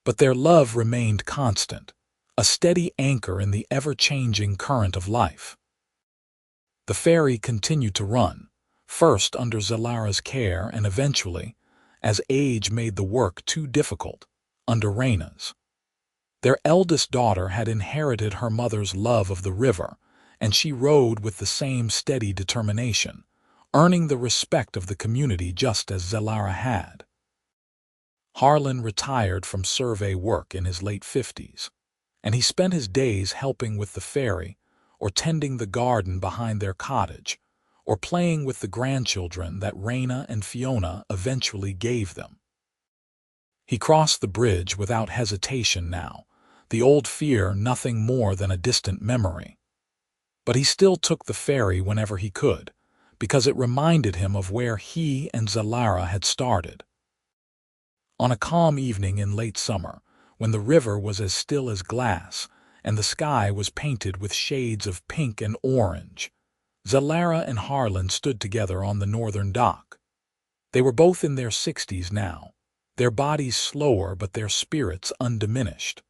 But their love remained constant, a steady anchor in the ever-changing current of life. The ferry continued to run, first under Zelara's care and eventually, as age made the work too difficult, under Raina's. Their eldest daughter had inherited her mother's love of the river, and she rowed with the same steady determination, earning the respect of the community just as Zelara had. Harlan retired from survey work in his late 50s, and he spent his days helping with the ferry, or tending the garden behind their cottage, or playing with the grandchildren that Raina and Fiona eventually gave them. He crossed the bridge without hesitation now, the old fear nothing more than a distant memory. But he still took the ferry whenever he could, because it reminded him of where he and Zelara had started. On a calm evening in late summer, when the river was as still as glass and the sky was painted with shades of pink and orange, Zelara and Harlan stood together on the northern dock. They were both in their 60s now, their bodies slower but their spirits undiminished.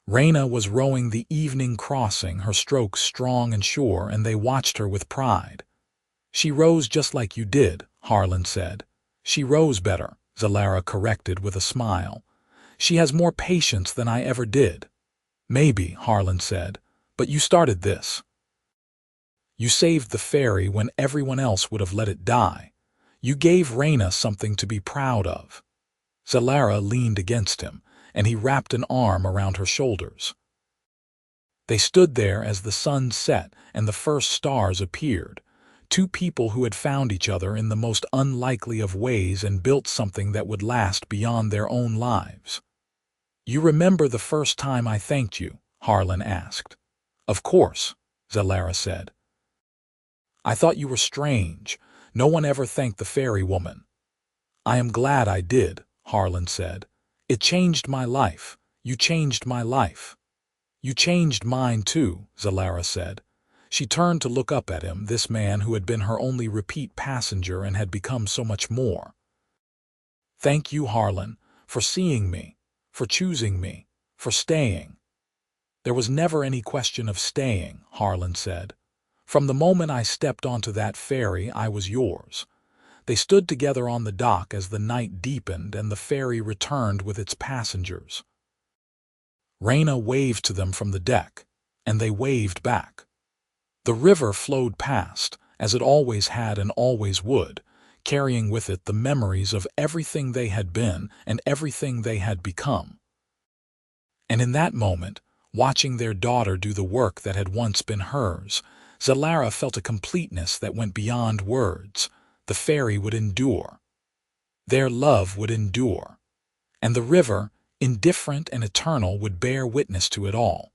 Raina was rowing the evening crossing, her strokes strong and sure, and they watched her with pride. "She rows just like you did," Harlan said. "She rows better," Zelara corrected with a smile. "She has more patience than I ever did." "Maybe," Harlan said, "but you started this. You saved the ferry when everyone else would have let it die. You gave Raina something to be proud of." Zelara leaned against him, and he wrapped an arm around her shoulders. They stood there as the sun set and the first stars appeared, two people who had found each other in the most unlikely of ways and built something that would last beyond their own lives. "You remember the first time I thanked you?" Harlan asked. "Of course," Zelara said. "I thought you were strange. No one ever thanked the ferry woman." "I am glad I did," Harlan said. "It changed my life. You changed my life." "You changed mine too," Zelara said. She turned to look up at him, this man who had been her only repeat passenger and had become so much more. "Thank you, Harlan, for seeing me, for choosing me, for staying." "There was never any question of staying," Harlan said. "From the moment I stepped onto that ferry, I was yours." They stood together on the dock as the night deepened and the ferry returned with its passengers. Raina waved to them from the deck, and they waved back. The river flowed past, as it always had and always would, carrying with it the memories of everything they had been and everything they had become. And in that moment, watching their daughter do the work that had once been hers, Zelara felt a completeness that went beyond words. The ferry would endure. Their love would endure. And the river, indifferent and eternal, would bear witness to it all.